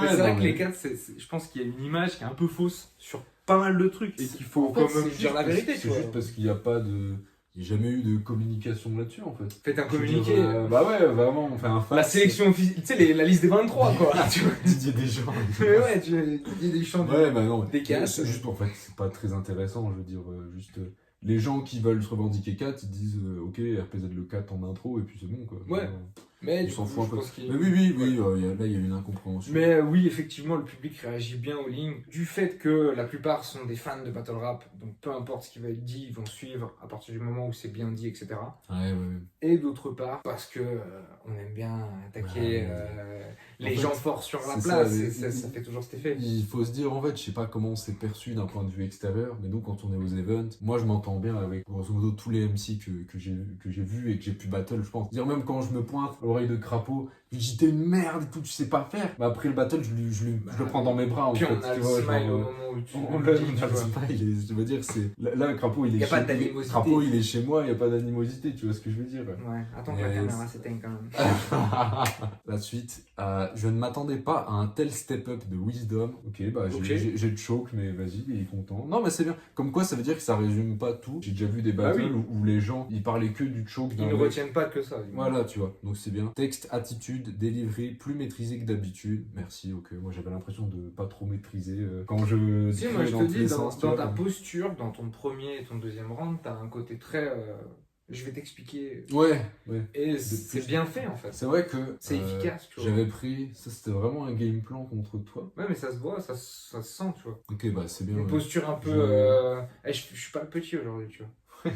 Mais c'est vrai que les 4, je pense qu'il y a une image qui est un peu fausse sur pas mal de trucs et qu'il faut quand même dire la vérité, tu vois. C'est juste parce qu'il n'y a pas de... Il n'y a jamais eu de communication là-dessus, en fait. Faites un communiqué. Bah ouais, vraiment, on fait un fax. La sélection officielle, tu sais, la liste des 23, quoi. Tu vois. Didier Deschamps. Mais ouais, Didier Deschamps. Ouais, bah non. Des 4. C'est juste, en fait, c'est pas très intéressant, je veux dire, juste... les gens qui veulent se revendiquer 4, ils disent ok, RPZ le 4 en intro, et puis c'est bon quoi. Ouais. Mais ils s'en foutent un peu. Mais oui, là il y a une incompréhension. Mais oui, effectivement, le public réagit bien aux lignes. Du fait que la plupart sont des fans de battle rap, donc peu importe ce qui va être dit, ils vont suivre à partir du moment où c'est bien dit, etc. Ouais. Et d'autre part, parce que on aime bien attaquer les gens forts sur la place, ça fait toujours cet effet. Il faut se dire, en fait, je sais pas comment c'est perçu d'un point de vue extérieur, mais nous, quand on est aux events, moi je m'entends bien avec grosso modo tous les MC que j'ai vus et que j'ai pu battle, je pense. Dire même quand je me pointe à l'oreille de Crapaud, je dis t'es une merde et tout, tu sais pas faire. Mais après le battle, je le prends dans mes bras en puis fait. On a le smile au moment où tu on a le smile, je veux dire, c'est. Là, Crapaud, il est chez moi. Crapaud, il est chez moi, il n'y a pas d'animosité, tu vois ce que je veux dire. Ouais, attends que la caméra s'éteigne quand même. La suite, je ne m'attendais pas à un tel step-up de Wisdom. Ok, j'ai le choke, mais vas-y, il est content. Non, mais c'est bien. Comme quoi, ça veut dire que ça résume pas tout. J'ai déjà vu des battles où les gens, ils parlaient que du choke. Ils ne retiennent pas que ça. Voilà, tu vois. Donc c'est bien. Texte, attitude, délivré, plus maîtrisé que d'habitude. Merci, ok. Moi, j'avais l'impression de pas trop maîtriser quand je... Si, moi, je te dis, dans ta posture, dans ton premier et ton deuxième round, t'as un côté très... je vais t'expliquer. Ouais. Et c'est bien fait en fait. C'est vrai que c'est efficace, tu vois. J'avais pris, ça c'était vraiment un game plan contre toi. Ouais, mais ça se voit, ça se sent, tu vois. Ok, bah c'est bien. Une posture un peu. Je suis pas le petit aujourd'hui, tu vois.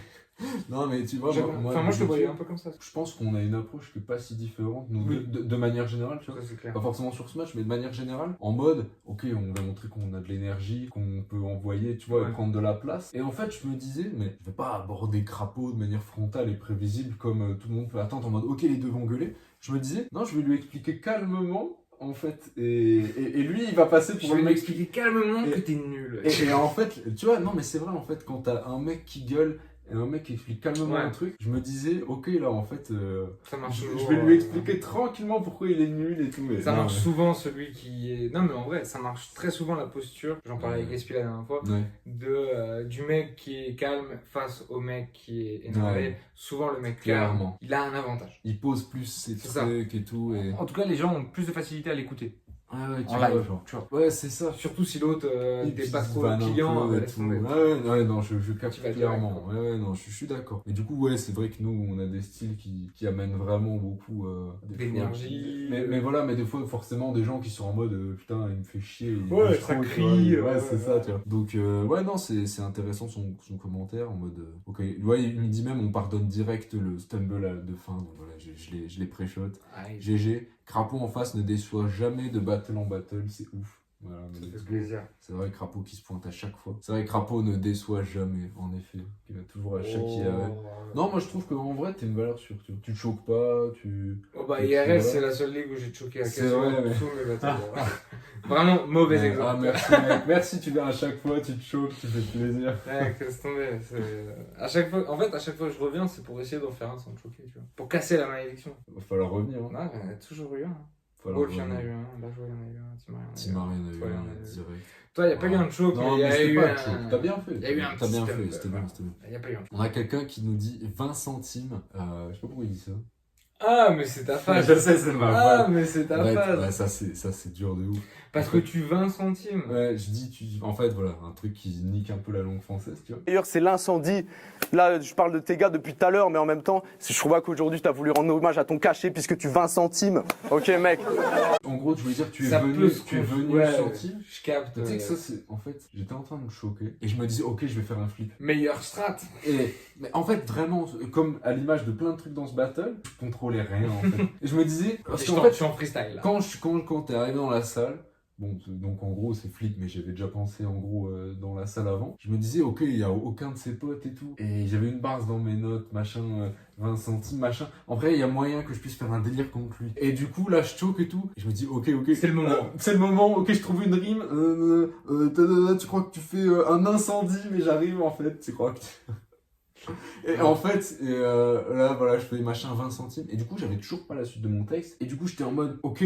Non, mais tu vois, moi je te voyais un peu comme ça. Je pense qu'on a une approche qui est pas si différente, nous, de manière générale, tu vois. Ça, c'est clair. Pas forcément sur ce match, mais de manière générale, en mode, ok, on va montrer qu'on a de l'énergie, qu'on peut envoyer, tu vois, et prendre de la place. Et en fait, je me disais, mais je vais pas aborder Crapaud de manière frontale et prévisible comme tout le monde peut attendre en mode, ok, les deux vont gueuler. Je me disais, non, je vais lui expliquer calmement. En fait, et lui il va passer pour le mec expliquer calmement que t'es nul. Et en fait, tu vois, non mais c'est vrai en fait, quand t'as un mec qui gueule et un mec qui explique calmement un truc, je me disais, ok là en fait, ça marche je vais lui expliquer tranquillement pourquoi il est nul et tout. Mais ça marche souvent celui qui est... Non mais en vrai, ça marche très souvent la posture, j'en parlais avec Espi la dernière fois, du mec qui est calme face au mec qui est énervé. Souvent le mec calme, il a un avantage. Il pose plus ses trucs et tout. Et... En tout cas, les gens ont plus de facilité à l'écouter. Ouais, en live, tu vois. Ouais, c'est ça. Surtout si l'autre n'était pas trop client. Ouais, non, je capte clairement. Ouais, non, je suis d'accord. Mais du coup, ouais, c'est vrai que nous, on a des styles qui amènent vraiment beaucoup d'énergie. Mais voilà, mais des fois, forcément, des gens qui sont en mode putain, il me fait chier. Ouais, ça crie. Ouais, c'est ça, tu vois. Donc, ouais, non, c'est intéressant son commentaire en mode. Ok, ouais, il me dit même, on pardonne direct le stumble de fin. Donc voilà, je l'ai pré-shot. GG. Crapaud en face ne déçoit jamais de battle en battle, c'est ouf. Voilà, ça fait plaisir. C'est vrai, Crapaud qui se pointe à chaque fois. C'est vrai, Crapaud ne déçoit jamais, en effet. Il va toujours à chaque IRL. Non, moi je trouve qu'en vrai, t'es une valeur sûre. Tu te choques pas, tu. Oh bah, IRL, c'est la seule ligue où j'ai choqué à quasiment tous mes battles. Vraiment mauvais exemple. Ah, merci, mec. Merci, tu viens à chaque fois, tu te choques, tu fais plaisir. Ouais, laisse tomber. À chaque fois, en fait, à chaque fois que je reviens, c'est pour essayer d'en faire un sans me choquer, tu vois. Pour casser la malédiction. Va falloir revenir. Non, il y en a toujours eu un. Wolf, il y en a eu un. Bajo, il y en a eu un. Timar, il y en a eu un. Direct. Toi, il n'y a pas eu un choke, mais il y a eu un. T'as bien fait. Il y a eu un T'as bien fait, c'était bien. Il n'y a pas eu un. On a quelqu'un qui nous dit 20 centimes. Je sais pas pourquoi il dit ça. Ah, mais c'est ta phase. Je sais, c'est ma phase. Ah, mais c'est ta phase. Ouais, ça c'est dur de ouf. Parce que tu 20 centimes. Ouais, je dis, en fait, voilà, un truc qui nique un peu la langue française, tu vois. D'ailleurs, c'est l'incendie. Là, je parle de tes gars depuis tout à l'heure, mais en même temps, je trouve qu'aujourd'hui, tu as voulu rendre hommage à ton cachet puisque tu 20 centimes. Ok, mec. En gros, tu veux dire, tu es venu centime. Je capte. Tu sais que ça, c'est. En fait, j'étais en train de me choquer et je me disais, ok, je vais faire un flip. Meilleure strat. Mais en fait, vraiment, comme à l'image de plein de trucs dans ce battle, je contrôlais rien, en fait. Et je me disais. Parce qu'en fait, je suis en freestyle là. Quand t'es arrivé dans la salle. Bon, donc en gros c'est flip, mais j'avais déjà pensé en gros dans la salle avant. Je me disais, ok, il n'y a aucun de ses potes et tout. Et j'avais une base dans mes notes, machin, 20 centimes, machin. En vrai, il y a moyen que je puisse faire un délire contre lui. Et du coup, là, je choque et tout. Et je me dis, ok. C'est le moment. C'est le moment, ok, je trouve une rime. Tu crois que tu fais un incendie, mais j'arrive en fait. Tu crois que Et en fait, là, voilà, je fais machin 20 centimes. Et du coup, j'avais toujours pas la suite de mon texte. Et du coup, j'étais en mode, ok,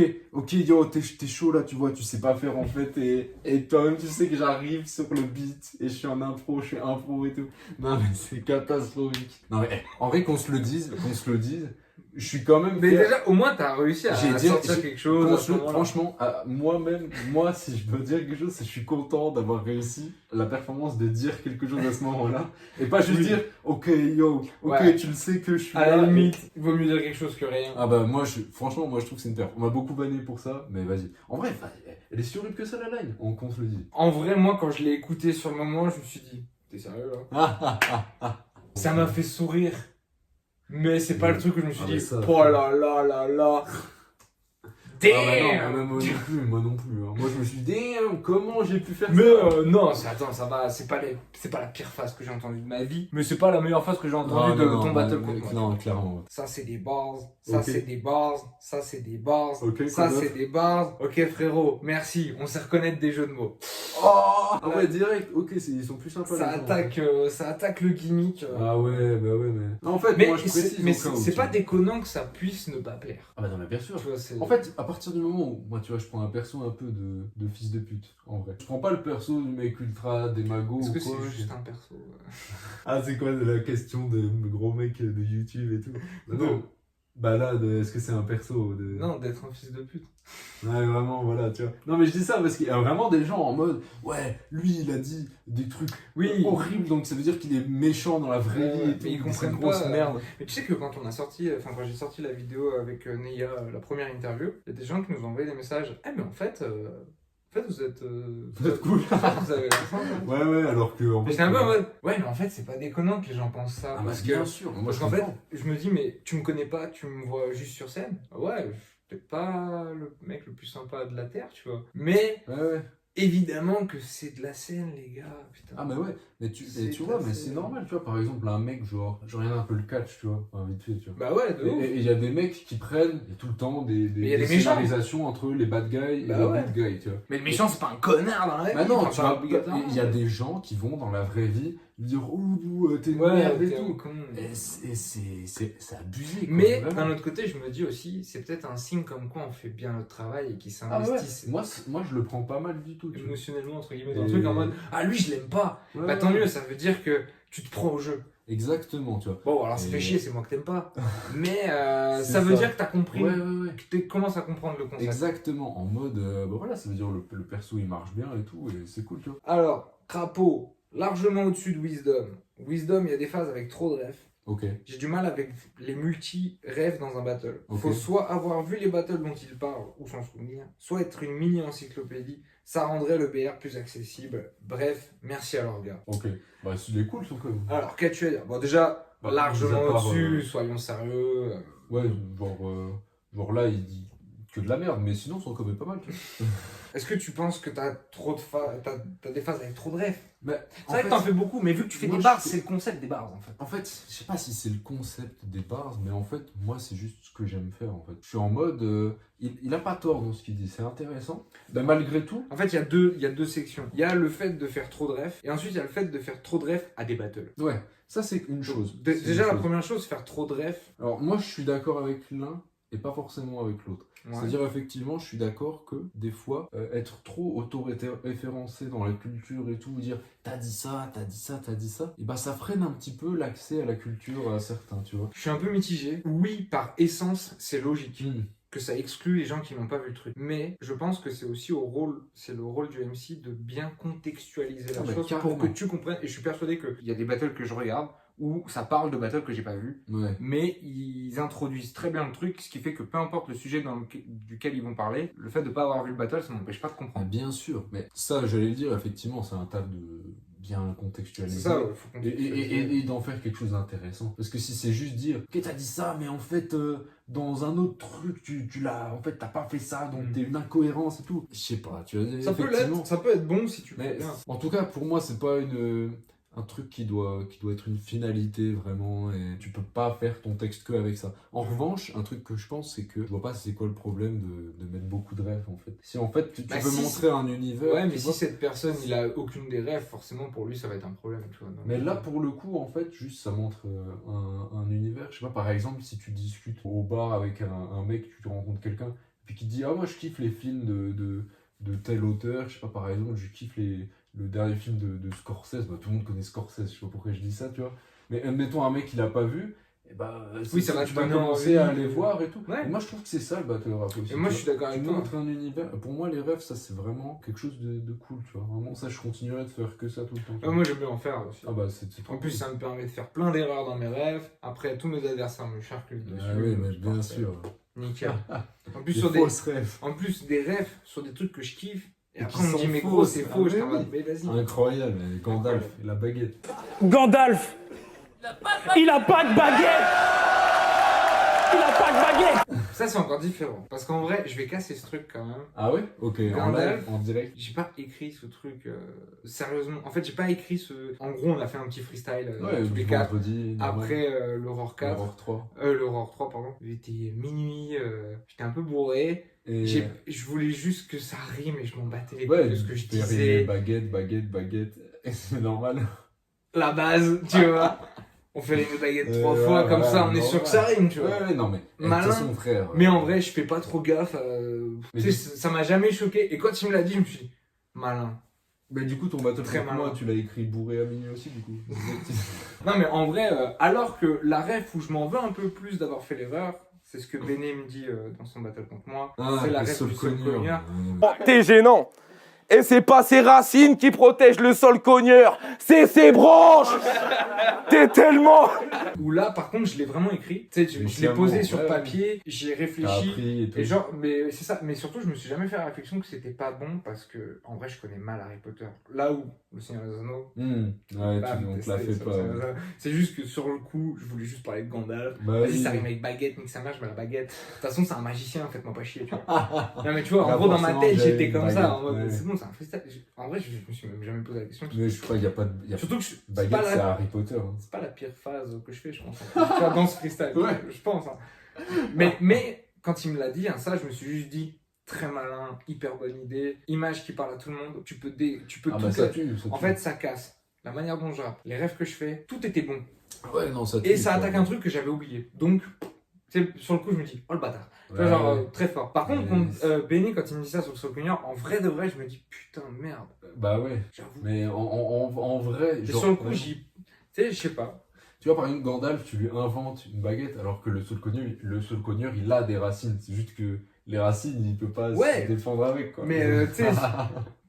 yo, t'es chaud là, tu vois, tu sais pas faire en fait. Et toi-même, tu sais que j'arrive sur le beat. Et je suis en impro, je suis impro et tout. Non, mais c'est catastrophique. Non, mais en vrai, qu'on se le dise. je suis quand même Mais fier. déjà, au moins, t'as réussi à sortir quelque chose. À ce moment-là. Franchement, moi, si je peux dire quelque chose, c'est que je suis content d'avoir réussi la performance de dire quelque chose à ce moment-là. Et pas juste dire, ok, yo, ok, Ouais. tu le sais que je suis À là. la limite, il vaut mieux dire quelque chose que rien. Ah bah, franchement, moi, je trouve que c'est une perf. On m'a beaucoup banné pour ça, mais vas-y. En vrai, elle est si horrible que ça, la line. On se le dit. En vrai, moi, quand je l'ai écouté sur le moment, je me suis dit, t'es sérieux là? Ça m'a fait sourire. Mais c'est pas le truc où je me suis Ah, mais dit, ça, oh là là là là. Ah bah non, Damn! moi non plus. Hein. Moi, je me suis dit, damn, comment j'ai pu faire Mais ça non, attends, ça va, c'est pas la pire phase que j'ai entendue de ma vie, mais c'est pas la meilleure phase que j'ai entendue de ton battle contre moi. Non, clairement. Ouais. Ça c'est des bars, ça Ok. c'est des bars, ça c'est des bars, Ok, ça quoi c'est d'autre des bars. Ok frérot, merci, on sait reconnaître des jeux de mots. Ah ouais, direct, ok, ils sont plus sympas. Ça les gens. attaque le gimmick. Ah ouais, bah ouais, mais. Non, en fait, Mais moi je précise. mais au cas où, c'est tu pas vois. déconnant que ça puisse ne pas plaire. Ah bah non, mais bien sûr. Tu vois, c'est... En fait, à partir du moment où, moi tu vois, je prends un perso un peu de fils de pute, en vrai. Je prends pas le perso du mec ultra démago est-ce ou que quoi. c'est juste un perso Ah, c'est quoi la question de gros mec de YouTube et tout Non. Bah là, est-ce que c'est un perso Non, d'être un fils de pute. Ouais, vraiment, voilà, tu vois. Non, mais je dis ça parce qu'il y a vraiment des gens en mode, ouais, lui, il a dit des trucs horribles, donc ça veut dire qu'il est méchant dans la vraie vie et tout. Mais ils c'est comprennent une grosse pas. merde. Mais tu sais que quand on a sorti, quand j'ai sorti la vidéo avec Neya, la première interview, il y a des gens qui nous ont envoyé des messages. Ah, mais en fait, vous êtes. Vous êtes cool. Vous avez la fin. Ouais, alors que. En J'étais un peu en mode. Ouais, mais en fait, c'est pas déconnant que les gens pensent ça. Ah, bah, parce bien que. sûr. Moi, Parce je qu'en fait, comprends. je me dis, mais tu me connais pas, tu me vois juste sur scène. Ouais, je suis peut-être pas le mec le plus sympa de la Terre, tu vois. Mais. Ouais. Évidemment que c'est de la scène, les gars. Putain. Ah, mais ouais, mais tu vois, assez- mais c'est normal, tu vois. Par exemple, un mec, genre, je regarde un peu le catch, tu vois, enfin, vite fait, tu vois. Bah ouais, de ouf. Et il y a des mecs qui prennent tout le temps Mais il y a des méchants. scénarisations entre les bad guys et Bah les ouais. good guys, tu vois. Mais le méchant, c'est pas un connard dans la vie. Bah non, enfin, tu pas vois, obligatoirement. il y a des gens qui vont dans la vraie vie lui dire ouh, t'es une Ouais, merde et t'es un tout. con. Et c'est abusé, quoi, Mais vraiment. d'un autre côté, je me dis aussi, c'est peut-être un signe comme quoi on fait bien notre travail et qu'ils Ah ouais, s'investissent moi je le prends pas mal du tout, tu vois. émotionnellement, entre guillemets, dans le Et- truc en mode ah, lui, je l'aime pas. Ouais, Bah tant ouais. mieux, ça veut dire que tu te prends au jeu. Exactement, tu vois. Bon, alors ça Et- fait chier, c'est moi que t'aimes pas. Mais C'est ça veut ça. dire que t'as compris, Ouais. que tu commences à comprendre le concept. Exactement, en mode, bah voilà, ça veut dire le perso il marche bien et tout, et c'est cool, tu vois. Alors, Crapaud, largement au-dessus de Wisdom. Wisdom, il y a des phases avec trop de refs. Ok, J'ai du mal avec les multi-rêves dans un battle. Ok. Faut soit avoir vu les battles dont il parle ou s'en souvenir, soit être une mini-encyclopédie. Ça rendrait le BR plus accessible. Bref, merci à leur gars. ok. Bah, il est cool, son code. Alors, qu'as-tu à dire? Bon, déjà, Bah, largement mis à part, au-dessus, soyons sérieux. Ouais, genre là, il dit que de la merde, mais sinon, son code est pas mal, tu vois. Est-ce que tu penses que t'as trop de t'as des phases avec trop de refs? Mais, C'est vrai que t'en fais beaucoup, mais vu que tu fais moi, des je bars, fais- c'est le concept des bars en fait. En fait, je sais pas si c'est le concept des bars, mais en fait, moi, c'est juste ce que j'aime faire, en fait. Je suis en mode, il a pas tort dans ce qu'il dit, c'est intéressant. Mais malgré tout, En fait, il y a deux sections. Il y a le fait de faire trop de refs, et ensuite il y a le fait de faire trop de refs à des battles. ouais, ça c'est une chose. C'est Déjà, une la chose. première chose, faire trop de refs. Alors, moi, je suis d'accord avec l'un et pas forcément avec l'autre. Ouais. C'est-à-dire, effectivement, je suis d'accord que des fois, être trop auto-référencé dans la culture et tout, dire t'as dit ça, t'as dit ça, t'as dit ça, et bah ça freine un petit peu l'accès à la culture à certains, tu vois. Je suis un peu mitigé. Oui, par essence, c'est logique que ça exclut les gens qui n'ont pas vu le truc. Mais je pense que c'est aussi c'est le rôle du MC de bien contextualiser la Ah bah, chose carrément. pour que tu comprennes. Et je suis persuadé qu'il y a des battles que je regarde où ça parle de battles que j'ai pas vu, Ouais. mais ils introduisent très bien le truc, ce qui fait que peu importe le sujet duquel ils vont parler, le fait de pas avoir vu le battle, ça m'empêche pas de Ah, comprendre. bien sûr, mais ça, j'allais le dire, effectivement, c'est un taf de bien contextualiser. C'est ça, ouais, faut Et, contextualiser. et d'en faire quelque chose d'intéressant. Parce que si c'est juste dire, ok, t'as dit ça, mais en fait, dans un autre truc, tu l'as, en fait, t'as pas fait ça, donc t'es une incohérence et tout. Je sais pas, tu vois. Ça peut effectivement. l'être, ça peut être bon si tu le fais Mais bien. en tout cas, pour moi, c'est pas un truc qui doit être une finalité vraiment, et tu peux pas faire ton texte que avec ça. En revanche, un truc que je pense, c'est que je vois pas c'est quoi le problème de mettre beaucoup de rêves en fait. Si en fait tu Bah, veux si, montrer un univers, Ouais, mais tu si vois. cette personne, il a aucune des rêves, forcément pour lui, ça va être un problème, tu vois. Mais là, pour le coup, en fait, juste ça montre un univers. Je sais pas, par exemple, si tu discutes au bar avec un mec, tu rencontres quelqu'un, puis qui te dit, ah, moi je kiffe les films de tel auteur, je sais pas, par exemple, je kiffe le dernier film de Scorsese, bah, tout le monde connaît Scorsese, je sais pas pourquoi je dis ça, tu vois. Mais admettons un mec qui l'a pas vu, et bah, oui, ça va tu te vas donner commencer à envie, les voir et tout. Ouais. Et moi, je trouve que c'est ça le battle rap aussi. Et moi, je suis d'accord avec Tu toi. montres un univers. Pour moi, les rêves, ça, c'est vraiment quelque chose de cool, tu vois. Vraiment, ça, je continuerai de faire que ça tout le temps. Moi, j'aime bien en faire aussi. Ah bah, c'est trop En plus, cool. ça me permet de faire plein d'erreurs dans mes rêves. Après, tous mes adversaires me charcutent dessus. Ah oui, mais Je bien pense, sûr. Nickel. En plus, Des sur fausses rêves. en plus, des rêves sur des trucs que je kiffe. Et Et après, qui on me dit, sont mais gros, fausses. c'est Ah, faux. mais Je t'en oui. mais vas-y. Incroyable, Gandalf et la baguette. Gandalf, il a pas de baguette. Il a pas de baguette. Ça, c'est encore différent. Parce qu'en vrai, je vais casser ce truc quand même. Ah ouais? Ok, en Gandalf. live, en direct. J'ai pas écrit ce truc sérieusement. En fait, j'ai pas écrit ce. En gros, on a fait un petit freestyle tous les quatre. vendredi. Après l'Aurore 4. L'Aurore 3. L'Aurore 3, pardon. Il était minuit, j'étais un peu bourré. Et... Je voulais juste que ça rime et je m'en battais les Ouais, couilles de ce que je tu fais rimer disais. baguette. Et c'est normal. La base, tu vois. On fait les baguettes 3 fois, ouais, comme ouais, ça, on est normal. sûr que ça rime, tu vois. Ouais, non, mais. Malin. C'est son frère. Mais en vrai, je fais pas trop gaffe. Mais Tu sais, ça m'a jamais choqué. Et quand il me l'a dit, je me suis dit, malin. Mais du coup, ton battle Très contre malin. moi, tu l'as écrit bourré à minuit aussi, du coup. Non, mais en vrai, alors que la ref où je m'en veux un peu plus d'avoir fait l'erreur, c'est ce que Béné me dit dans son battle contre moi, c'est la ref du sol cogneur. Oh, t'es gênant. Et c'est pas ses racines qui protègent le sol cogneur, c'est ses branches. T'es tellement... Où là, par contre, je l'ai vraiment écrit. Tu sais, je l'ai Consciemment, posé sur ouais. papier, j'y ai T'as réfléchi. appris et tout. Et genre, mais c'est ça. Mais surtout, je me suis jamais fait la réflexion que c'était pas bon parce que, en vrai, je connais mal Harry Potter. Là où Le Seigneur des Anneaux, Ouais, bam, on te testé l'a fait sur pas. Le Seigneur des Anneaux. C'est juste que sur le coup, je voulais juste parler de Gandalf. Bah Vas-y, oui. ça rime avec baguette, nique sa mère, je mets la baguette. De toute façon, c'est un magicien, faites-moi pas chier, tu vois. Non, mais tu vois, en Là, gros, dans ma forcément, tête, j'avais j'étais une comme ça. En baguette, mode, ouais. c'est bon, c'est un freestyle. En vrai, je me suis même jamais posé la question. Mais je crois qu'il n'y a pas de. Surtout que c'est Baguette, pas c'est la... Harry Potter. Hein. c'est pas la pire phase que je fais, je pense. Tu vois, dans ce freestyle, Ouais. je pense. Hein. Mais quand il me l'a dit, hein, ça, je me suis juste dit, très malin, hyper bonne idée, image qui parle à tout le monde, tu peux Ah tout bah ça faire. tue. En fait, ça casse la manière dont je rappe, les rêves que je fais, tout était bon. Ouais, non, ça tue. Et ça quoi. attaque un truc que j'avais oublié. Donc, tu sais, sur le coup, je me dis, oh le bâtard. Tu vois, Ouais. genre, très fort. Par contre, Mais- Benny, quand il me dit ça sur le Solcognier, en vrai de vrai, je me dis, putain, merde, Bah ouais. j'avoue. Mais en vrai. Et genre, sur le coup, vraiment, tu sais, je sais pas. Tu vois, par exemple, Gandalf, tu lui inventes une baguette, alors que le Sol Cogneur, il a des racines. C'est juste que les racines, il peut pas Ouais. se défendre avec, quoi. Mais, tu sais,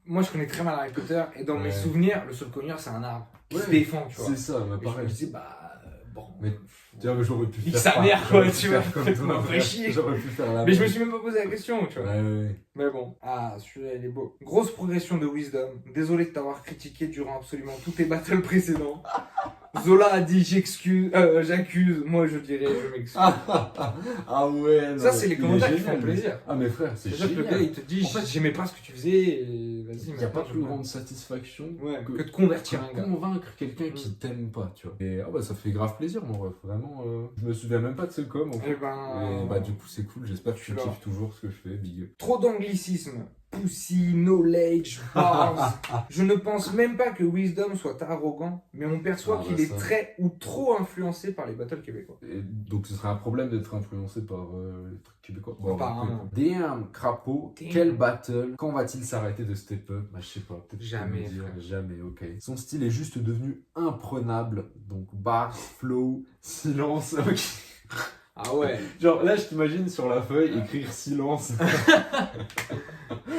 moi, je connais très mal Harry Potter, et dans mes Ouais. souvenirs, le Solcognier, c'est un arbre qui Ouais. se défend, tu vois. C'est ça, mais Et je me pareil. dis, bah, bon. Mais tiens, mais j'aurais pu Nique faire sa ça. mère, J'aurais quoi, pu tu faire vois, comme faites-moi toi, vrai frère. chier. J'aurais pu faire la Mais je me même. suis même pas posé la question, tu vois. Ouais. Mais bon. Ah, celui-là, il est beau. Grosse progression de Wisdom. Désolé de t'avoir critiqué durant absolument tous tes battles précédents. Zola a dit j'accuse, moi je dirais je m'excuse. Ah ouais, non, Ça, c'est les il est commentaires qui génial, font plaisir. Ah, mais frère, c'est C'est-à-dire que le gars, génial. il te dit En fait, j'aimais pas ce que tu faisais et vas-y, Il n'y a pas maintenant, plus je- grande satisfaction Ouais, que que de convertir un gars. convaincre quelqu'un qui t'aime pas, tu vois. Et ah bah ça fait grave plaisir, mon ref. Vraiment, je me souviens même pas de ce com, en fait. Eh ben. Et bah du coup c'est cool, j'espère que je tu suis là. kiffes toujours ce que je fais, big up. Trop d'anglicisme. Pussy, knowledge, bars. Je ne pense même pas que Wisdom soit arrogant, mais on perçoit Ah, qu'il bah, est ça. très ou trop influencé par les battles québécois. Et donc ce serait un problème d'être influencé par les trucs québécois. Bon, Apparemment. Damn, crapaud, Damn. quel battle. Quand va-t-il s'arrêter de step up? Bah je sais pas, peut-être que tu peux Jamais, me dire, frère. jamais, ok. Son style est juste devenu imprenable, donc bar, flow, silence, ok. Ah ouais. Genre là je t'imagine sur la feuille écrire silence.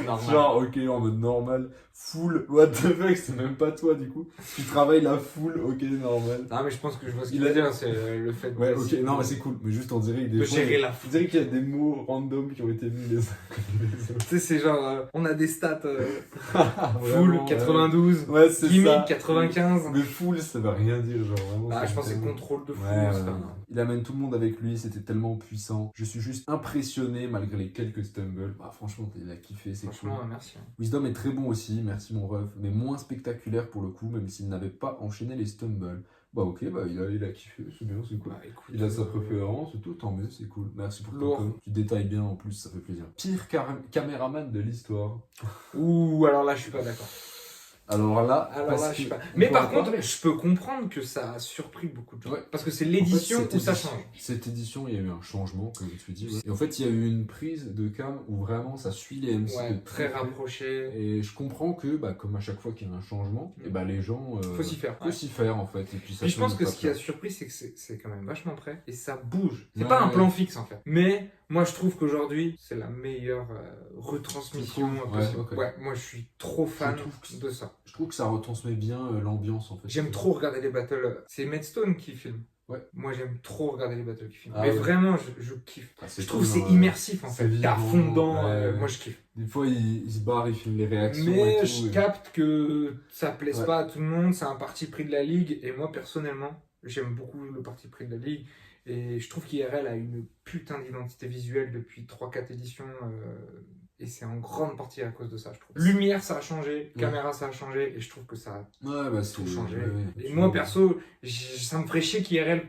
Normal. Genre, ok, en mode normal, full, what the fuck, c'est même pas toi du coup. Tu travailles la full, ok, normal. Non, mais je pense que je vois ce Il qu'il veut a- dire, c'est le fait Ouais, ok, d'essayer non, mais de- c'est cool, mais juste on dirait que des de fois, gérer la on dirait qu'il y a des mots random qui ont été mis les uns contre les autres. Tu sais, c'est genre, on a des stats full Vraiment, 92, Ouais, c'est gimmick ça. 95. Mais full, ça veut rien dire, genre vraiment. Ah, c'est je pense que c'est tellement- contrôle de fou. Ouais, ça. ouais, ouais. Il amène tout le monde avec lui, c'était tellement puissant. Je suis juste impressionné malgré les quelques stumbles. Bah, franchement, il a kiffé, c'est cool. Franchement, merci. Wisdom est très bon aussi, merci mon ref, mais moins spectaculaire pour le coup, même s'il n'avait pas enchaîné les stumbles. Bah ok, bah il a kiffé, c'est bien, c'est cool. Bah, écoute, Il a sa préférence et tout, tant mieux, c'est cool. Merci pour ton Lourd. com. Tu détailles bien en plus, ça fait plaisir. Pire caméraman de l'histoire. Ouh, alors là, je suis pas d'accord. Alors là, Alors là, je sais pas. Mais par contre, je peux comprendre que ça a surpris beaucoup de gens. Ouais. Parce que c'est l'édition où ça change. Cette édition, il y a eu un changement, comme tu dis. Ouais. Et en fait, il y a eu une prise de cam où vraiment ça suit les MC de très rapproché. Et je comprends que, comme à chaque fois qu'il y a un changement, et les gens. Faut s'y faire. Faut s'y faire en fait. Et puis, je pense que ce qui a surpris, c'est que c'est quand même vachement prêt. Et ça bouge. C'est pas un plan fixe en fait. Mais moi, je trouve qu'aujourd'hui, c'est la meilleure retransmission possible. Ouais, moi, je suis trop fan de ça. Je trouve que ça retransmet bien l'ambiance en fait. J'aime trop regarder les battles. C'est Madstone qui filme. Ouais. Moi j'aime trop regarder les battles qui filment. Mais vraiment je kiffe. Je trouve que c'est immersif en fait. T'es à fond dedans. Moi je kiffe. Des fois il se barre, il filme les réactions. Mais et tout, je capte que ça plaise pas à tout le monde. C'est un parti pris de la ligue. Et moi personnellement, j'aime beaucoup le parti pris de la ligue. Et je trouve qu'IRL a une putain d'identité visuelle depuis 3-4 éditions. Et c'est en grande partie à cause de ça, je trouve. Lumière, ça a changé. Caméra, ça a changé. Et je trouve que ça a tout changé. Et moi, perso, ça me ferait chier qu'IRL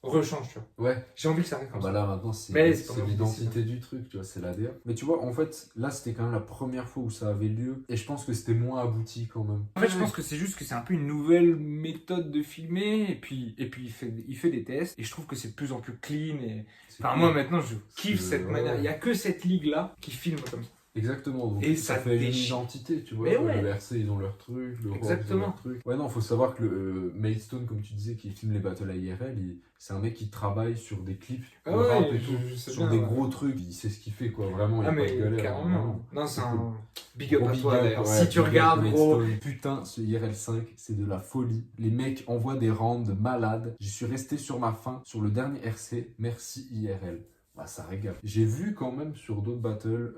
rechange, tu vois. Ouais. J'ai envie que ça arrive comme ça. Là, maintenant, c'est l'identité du truc, tu vois, c'est l'ADN. Mais tu vois, en fait, là, c'était quand même la première fois où ça avait lieu. Et je pense que c'était moins abouti quand même. En fait, je pense que c'est juste que c'est un peu une nouvelle méthode de filmer. Et puis il fait des tests. Et je trouve que c'est de plus en plus clean. Enfin, moi, maintenant, je kiffe cette manière. Il n'y a que cette ligue-là qui filme comme ça. Exactement, donc et ça fait une identité, tu vois. Le RC, ils ont leur truc, le Rock, ils ont leur truc. Ouais, non, faut savoir que le Madstone, comme tu disais, qui filme les battles à IRL, c'est un mec qui travaille sur des clips, rap et tout, sur des gros trucs, il sait ce qu'il fait, quoi, vraiment, il y a pas de galère. Carrément. Non, c'est un big up à toi, d'ailleurs. Si tu regardes, gros. Putain, ce IRL 5, c'est de la folie. Les mecs envoient des rounds malades. Je suis resté sur ma faim, sur le dernier RC, merci IRL. Ça régale. J'ai vu quand même sur d'autres battles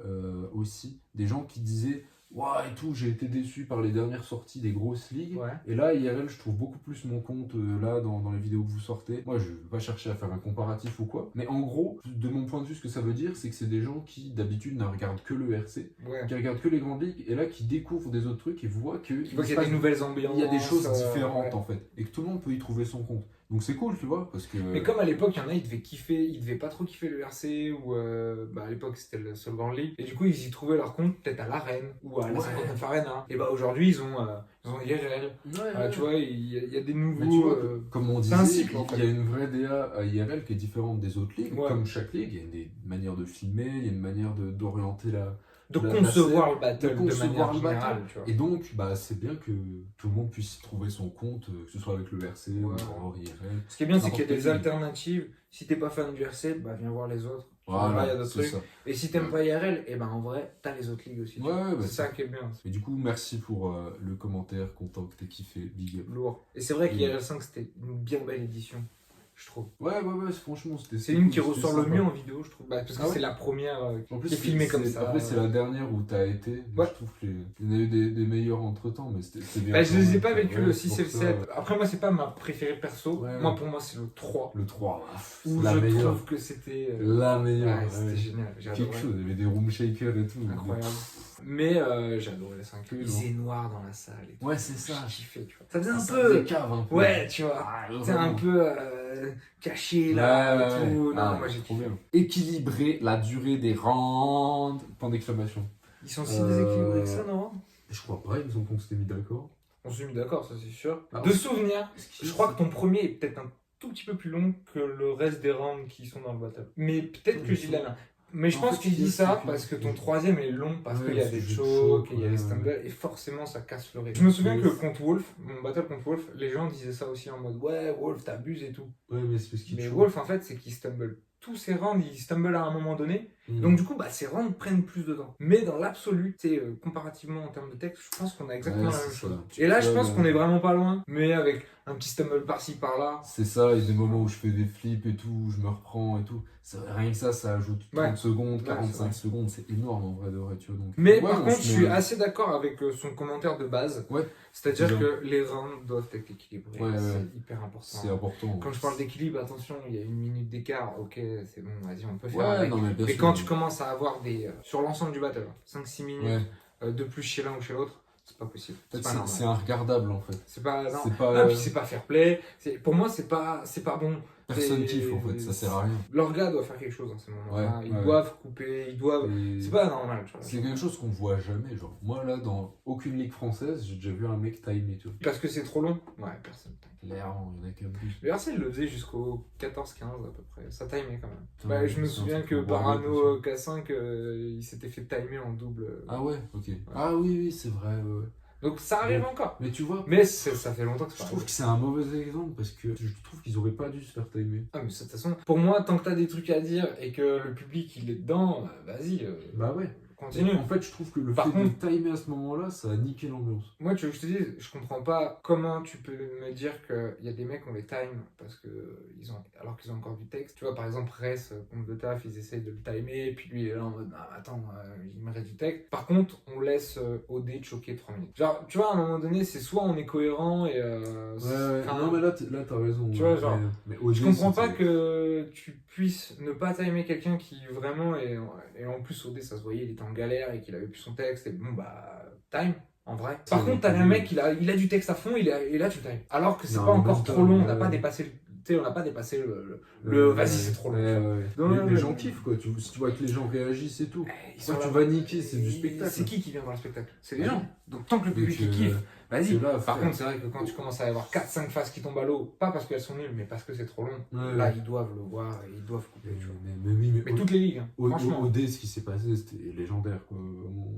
aussi des gens qui disaient ouah et tout, j'ai été déçu par les dernières sorties des grosses ligues. Et là, IRL, je trouve beaucoup plus mon compte là dans les vidéos que vous sortez. Moi, je vais pas chercher à faire un comparatif ou quoi. Mais en gros, de mon point de vue, ce que ça veut dire, c'est que c'est des gens qui d'habitude ne regardent que le RC, qui regardent que les grandes ligues, et là qui découvrent des autres trucs et voient qu'il y a des nouvelles ambiances. Il y a des choses différentes en fait. Et que tout le monde peut y trouver son compte. Donc c'est cool, tu vois, parce que... Mais comme à l'époque, il y en a, ils devaient pas trop kiffer le RC, ou à l'époque c'était le seul Grand League, et du coup ils y trouvaient leur compte peut-être à l'Arène, ou à la 59 Arena. Et aujourd'hui ils ont IRL. Tu vois, il y a des nouveaux... Mais tu vois, comme on disait, il y a une vraie DA à IRL qui est différente des autres ligues. Comme chaque ligue, il y a des manières de filmer, il y a une manière d'orienter de concevoir le battle de manière générale, tu vois. Et donc, c'est bien que tout le monde puisse trouver son compte, que ce soit avec le RC ou hors IRL. Ce qui est bien, c'est qu'il y a des alternatives. Si t'es pas fan du RC, viens voir les autres. Voilà, il y a d'autres trucs. Ça. Et si t'aimes pas IRL, en vrai, t'as les autres ligues aussi. C'est ça qui est bien. Et du coup, merci pour le commentaire, content que t'aies kiffé, big up. Lourd. Et c'est vrai qu'IRL 5, c'était une bien belle édition. Je trouve. Ouais, franchement, c'est une qui ressort le mieux en vidéo, je trouve. Parce que c'est la première qui est filmée comme ça. Après, c'est la dernière où t'as été. Je trouve qu'il y en a eu des meilleurs entre temps, mais c'est bien. Je les ai pas vécu le 6 et le 7. Après, moi, c'est pas ma préférée perso. Moi, pour moi, c'est le 3. Le 3, où je trouve que c'était. La meilleure. C'était génial. Quelque chose, il y avait des room shakers et tout. Incroyable. Mais j'ai adoré les 5. Il faisait noir dans la salle. Ouais, c'est ça. J'ai kiffé, tu vois. Ça faisait un peu. Cave, un peu. Ouais, tu vois. C'est un peu caché là et tout. Non, moi j'ai trop bien. Équilibrer la durée des rounds. Point d'exclamation. Ils sont si déséquilibrés que ça, non? Je crois pas, ils ont qu'on s'était mis d'accord. On s'est mis d'accord, ça c'est sûr. De souvenirs, je crois que ton premier est peut-être un tout petit peu plus long que le reste des rounds qui sont dans le battle. Mais peut-être que j'ai la main. Mais je pense qu'il dit ça parce que ton troisième est long, parce qu'il y a des chokes, il y a des stumbles, et forcément ça casse le rythme. Je me souviens que contre Wolf, mon battle contre Wolf, les gens disaient ça aussi en mode ouais, Wolf t'abuses et tout. Ouais, mais c'est parce qu'il Wolf en fait, c'est qu'il stumble. Tous ces rounds, ils stumble à un moment donné. Donc du coup, ces rounds prennent plus de temps. Mais dans l'absolu, comparativement en termes de texte, je pense qu'on a exactement la même chose. Et là, je pense qu'on est vraiment pas loin, mais avec un petit stumble par-ci, par-là. C'est ça, il y a des moments où je fais des flips et tout, où je me reprends et tout. Rien que ça ajoute 30 secondes, 45 secondes, c'est énorme en vrai de vrai, tu vois. Donc, mais par contre, je suis assez d'accord avec son commentaire de base. Ouais. C'est-à-dire que les rounds doivent être équilibrés. C'est hyper important. C'est important. Quand je parle d'équilibre, attention, il y a 1 minute d'écart, ok, c'est bon, vas-y, on peut faire avec. Mais quand tu commences à avoir sur l'ensemble du battle, 5-6 minutes de plus chez l'un ou chez l'autre, c'est pas possible. C'est regardable en fait. C'est pas, puis c'est pas fair play. Pour moi, c'est pas bon Personne kiffe en fait, ça sert à rien. Leur gars doit faire quelque chose dans ces moments-là. Ouais, Ils ouais. doivent couper, ils doivent. Et C'est pas normal, tu vois. c'est quelque chose qu'on voit jamais, genre. Moi là, dans aucune ligue française, j'ai déjà vu un mec timer, tu vois. Parce que c'est trop long. Ouais, personne. Clairement, il y en a qu'un plus. Le RC, il le faisait jusqu'au 14-15 à peu près. Ça timait quand même. Putain, Bah, je me c'est un souviens truc que qu'on voit Barano K5, il s'était fait timer en double. Ah ouais, ok. Ah oui, oui, c'est vrai, ouais. Donc ça arrive encore. Mais tu vois, Mais ça fait longtemps que je c'est pas trouve arrivé. que c'est un mauvais exemple parce que je trouve qu'ils auraient pas dû se faire timer. Ah, mais de toute façon, pour moi, tant que t'as des trucs à dire et que le public il est dedans, vas-y, Bah ouais. continue. En fait, je trouve que le Par fait contre- de timer à ce moment-là, ça a niqué l'ambiance. Moi, tu veux que je te dise, je comprends pas comment tu peux me dire qu'il y a des mecs on les time parce que alors qu'ils ont encore du texte. Tu vois, par exemple, Ress, compte de taf, ils essayent de le timer, puis lui il est là en mode ah, attends, il me reste du texte. Par contre, on laisse OD choquer 3 minutes. Genre, tu vois, à un moment donné, c'est soit on est cohérent et. Ouais, enfin, non, mais là, t'as raison. Tu vois, genre, mais je comprends pas que tu puisses ne pas timer quelqu'un qui vraiment est. Et en plus, OD, ça se voyait, il était en galère et qu'il avait plus son texte. Et bon, bah, time, en vrai. Par contre, t'as un mec, il a du texte à fond, et là, tu times. Alors que c'est Non, pas en encore même trop temps, long, on ouais. n'a pas dépassé le. Tu sais, on n'a pas dépassé le vas-y, c'est trop long. Ouais, ouais. Non, Les non, gens non. kiffent, quoi. Si tu vois que les gens réagissent et tout. Ils Toi, sont tu là- vas niquer, c'est du spectacle. C'est qui vient voir le spectacle? C'est les Ouais. gens. Donc tant que le public Donc, il kiffe, vas-y. c'est là, Par frère. contre, c'est vrai que quand tu commences à avoir 4-5 faces qui tombent à l'eau, pas parce qu'elles sont nulles, mais parce que c'est trop long, Ouais, là ouais. ils doivent le voir et ils doivent couper. Tu vois. Mais oui, Mais toutes les ligues, hein, franchement. OD, ce qui s'est passé, c'était légendaire, quoi. Vraiment.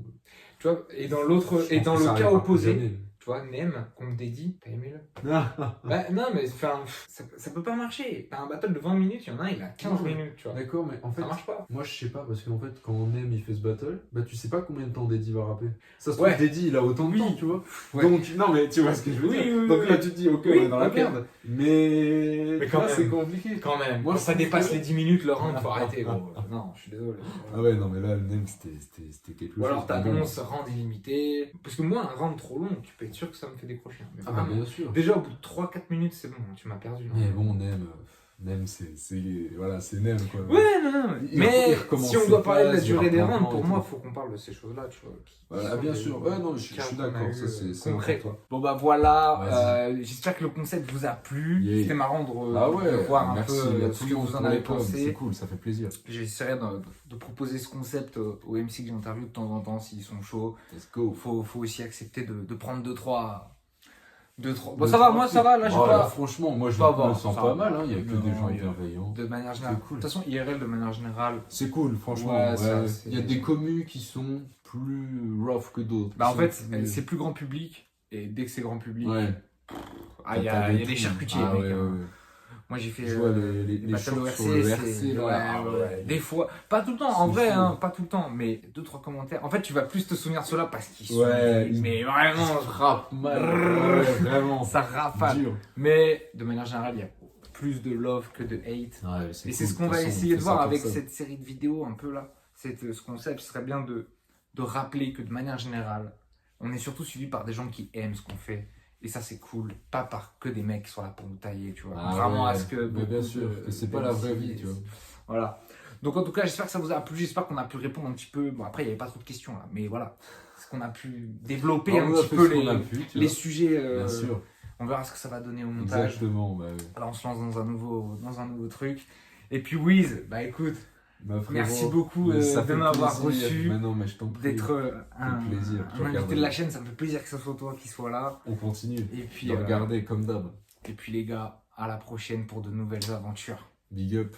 Tu vois, et dans Je pense le que ça cas arrivera opposé, plus jamais. tu vois, Nem, qu'on me dédie, t'as aimé le Ah, Bah non, mais enfin, ça peut pas marcher. T'as un battle de 20 minutes, il y en a un, il a 15 Ouais. minutes, tu vois. D'accord, mais en fait, Ça marche pas. moi je sais pas, parce qu'en fait, quand on aime, il fait ce battle, bah tu sais pas combien de temps Deddy va rapper. Ça se trouve, Ouais. Deddy, il a autant de Oui. temps, tu vois. Ouais. Donc, non, mais tu vois ce que je veux Oui, dire. oui, Donc oui, là, oui. tu te dis, ok, Oui, on est dans la ok. merde. Mais Mais quand là, même. c'est compliqué. Quand même, Moi, quand je ça trouve dépasse que- les 10 minutes, le round, faut arrêter, gros. Non, je suis désolé. Ah ouais, non, mais là, le name, c'était quelque chose. Ou alors Mais bon. t'annonces round illimité. Parce que moi, un round trop long, tu peux être sûr que ça me fait décrocher. Mais Ah bah vraiment. bien sûr. Déjà, au bout de 3-4 minutes, c'est bon, tu m'as perdu. Mais bon, Nem, voilà, c'est Nem, quoi. Ouais, non, non. Il Mais recommence si on ses doit parler de la phases, il durée des reprend rounds, et pour tout. moi, faut qu'on parle de ces choses-là, tu vois. Voilà, qui bien sont sûr. des- Ouais, non, je suis qu'on a d'accord, eu, ça, c'est concret, important. quoi. Bon bah voilà, Vas-y. j'espère que le concept vous a plu. Yeah. C'était marrant Ah ouais, de voir un merci peu à ce tout que le monde vous en pour avez les coms, c'est pensé. cool, ça fait plaisir. J'essaierai de proposer ce concept aux MC que j'interviewe de temps en temps s'ils sont chauds. Let's go. Faut aussi accepter de prendre 2-3. Bon, ça va, moi ça va, là j'ai Oh, pas. là, franchement, moi je pas me voir, sens ça pas va. mal, hein. Il y a que Non, des gens il y a- bienveillants. De manière générale. C'est cool. De toute façon, IRL de manière générale. C'est cool, franchement. Ouais, ouais. ça, c'est- Il y a des commus qui sont plus rough que d'autres. Bah en Qui fait, sont plus- c'est plus grand public. Et dès que c'est grand public, Ouais. il y T'as a de des tout. charcutiers, Ah mec. ouais, hein. ouais. Moi j'ai fait Je vois les battle shorts au sur le RC, RC, là. ouais, Ah ouais. des fois, pas tout le temps, en C'est vrai, fou. hein, pas tout le temps, mais 2-3 commentaires. En fait, tu vas plus te souvenir de ceux-là parce qu'ils sont. Ouais, mais vraiment, Frappe mal. Ouais, vraiment. ça rafale. Dur. Mais de manière générale, il y a plus de love que de hate. Ouais, Et c'est cool. ce qu'on De va toute façon, essayer on de fait voir ça avec comme ça. cette série de vidéos un peu là. Ce concept, ce serait bien de rappeler que de manière générale, on est surtout suivi par des gens qui aiment ce qu'on fait. Et ça, c'est cool. Pas par que des mecs qui sont là pour nous tailler, tu vois. Ah Vraiment ouais, à ce que. mais bien beaucoup sûr, de- que c'est pas la vraie vie, tu vois. Voilà. Donc en tout cas, j'espère que ça vous a plu. J'espère qu'on a pu répondre un petit peu. Bon, après, il n'y avait pas trop de questions là. Mais voilà. Est-ce qu'on a pu développer un On a petit fait peu ce qu'on a pu, tu les vois. sujets. Bien sûr. On verra ce que ça va donner au montage. Exactement. Bah, ouais. Alors on se lance dans un nouveau truc. Et puis Wiz, bah écoute, Bah, frérot, merci beaucoup mais ça de fait m'avoir plaisir. reçu, Mais non, mais je t'en prie. d'être un plaisir. Tu invité regardes. de la chaîne. Ça me fait plaisir que ce soit toi qui soit là. On continue. Et puis, De regarder comme d'hab. et puis les gars, à la prochaine pour de nouvelles aventures. Big up.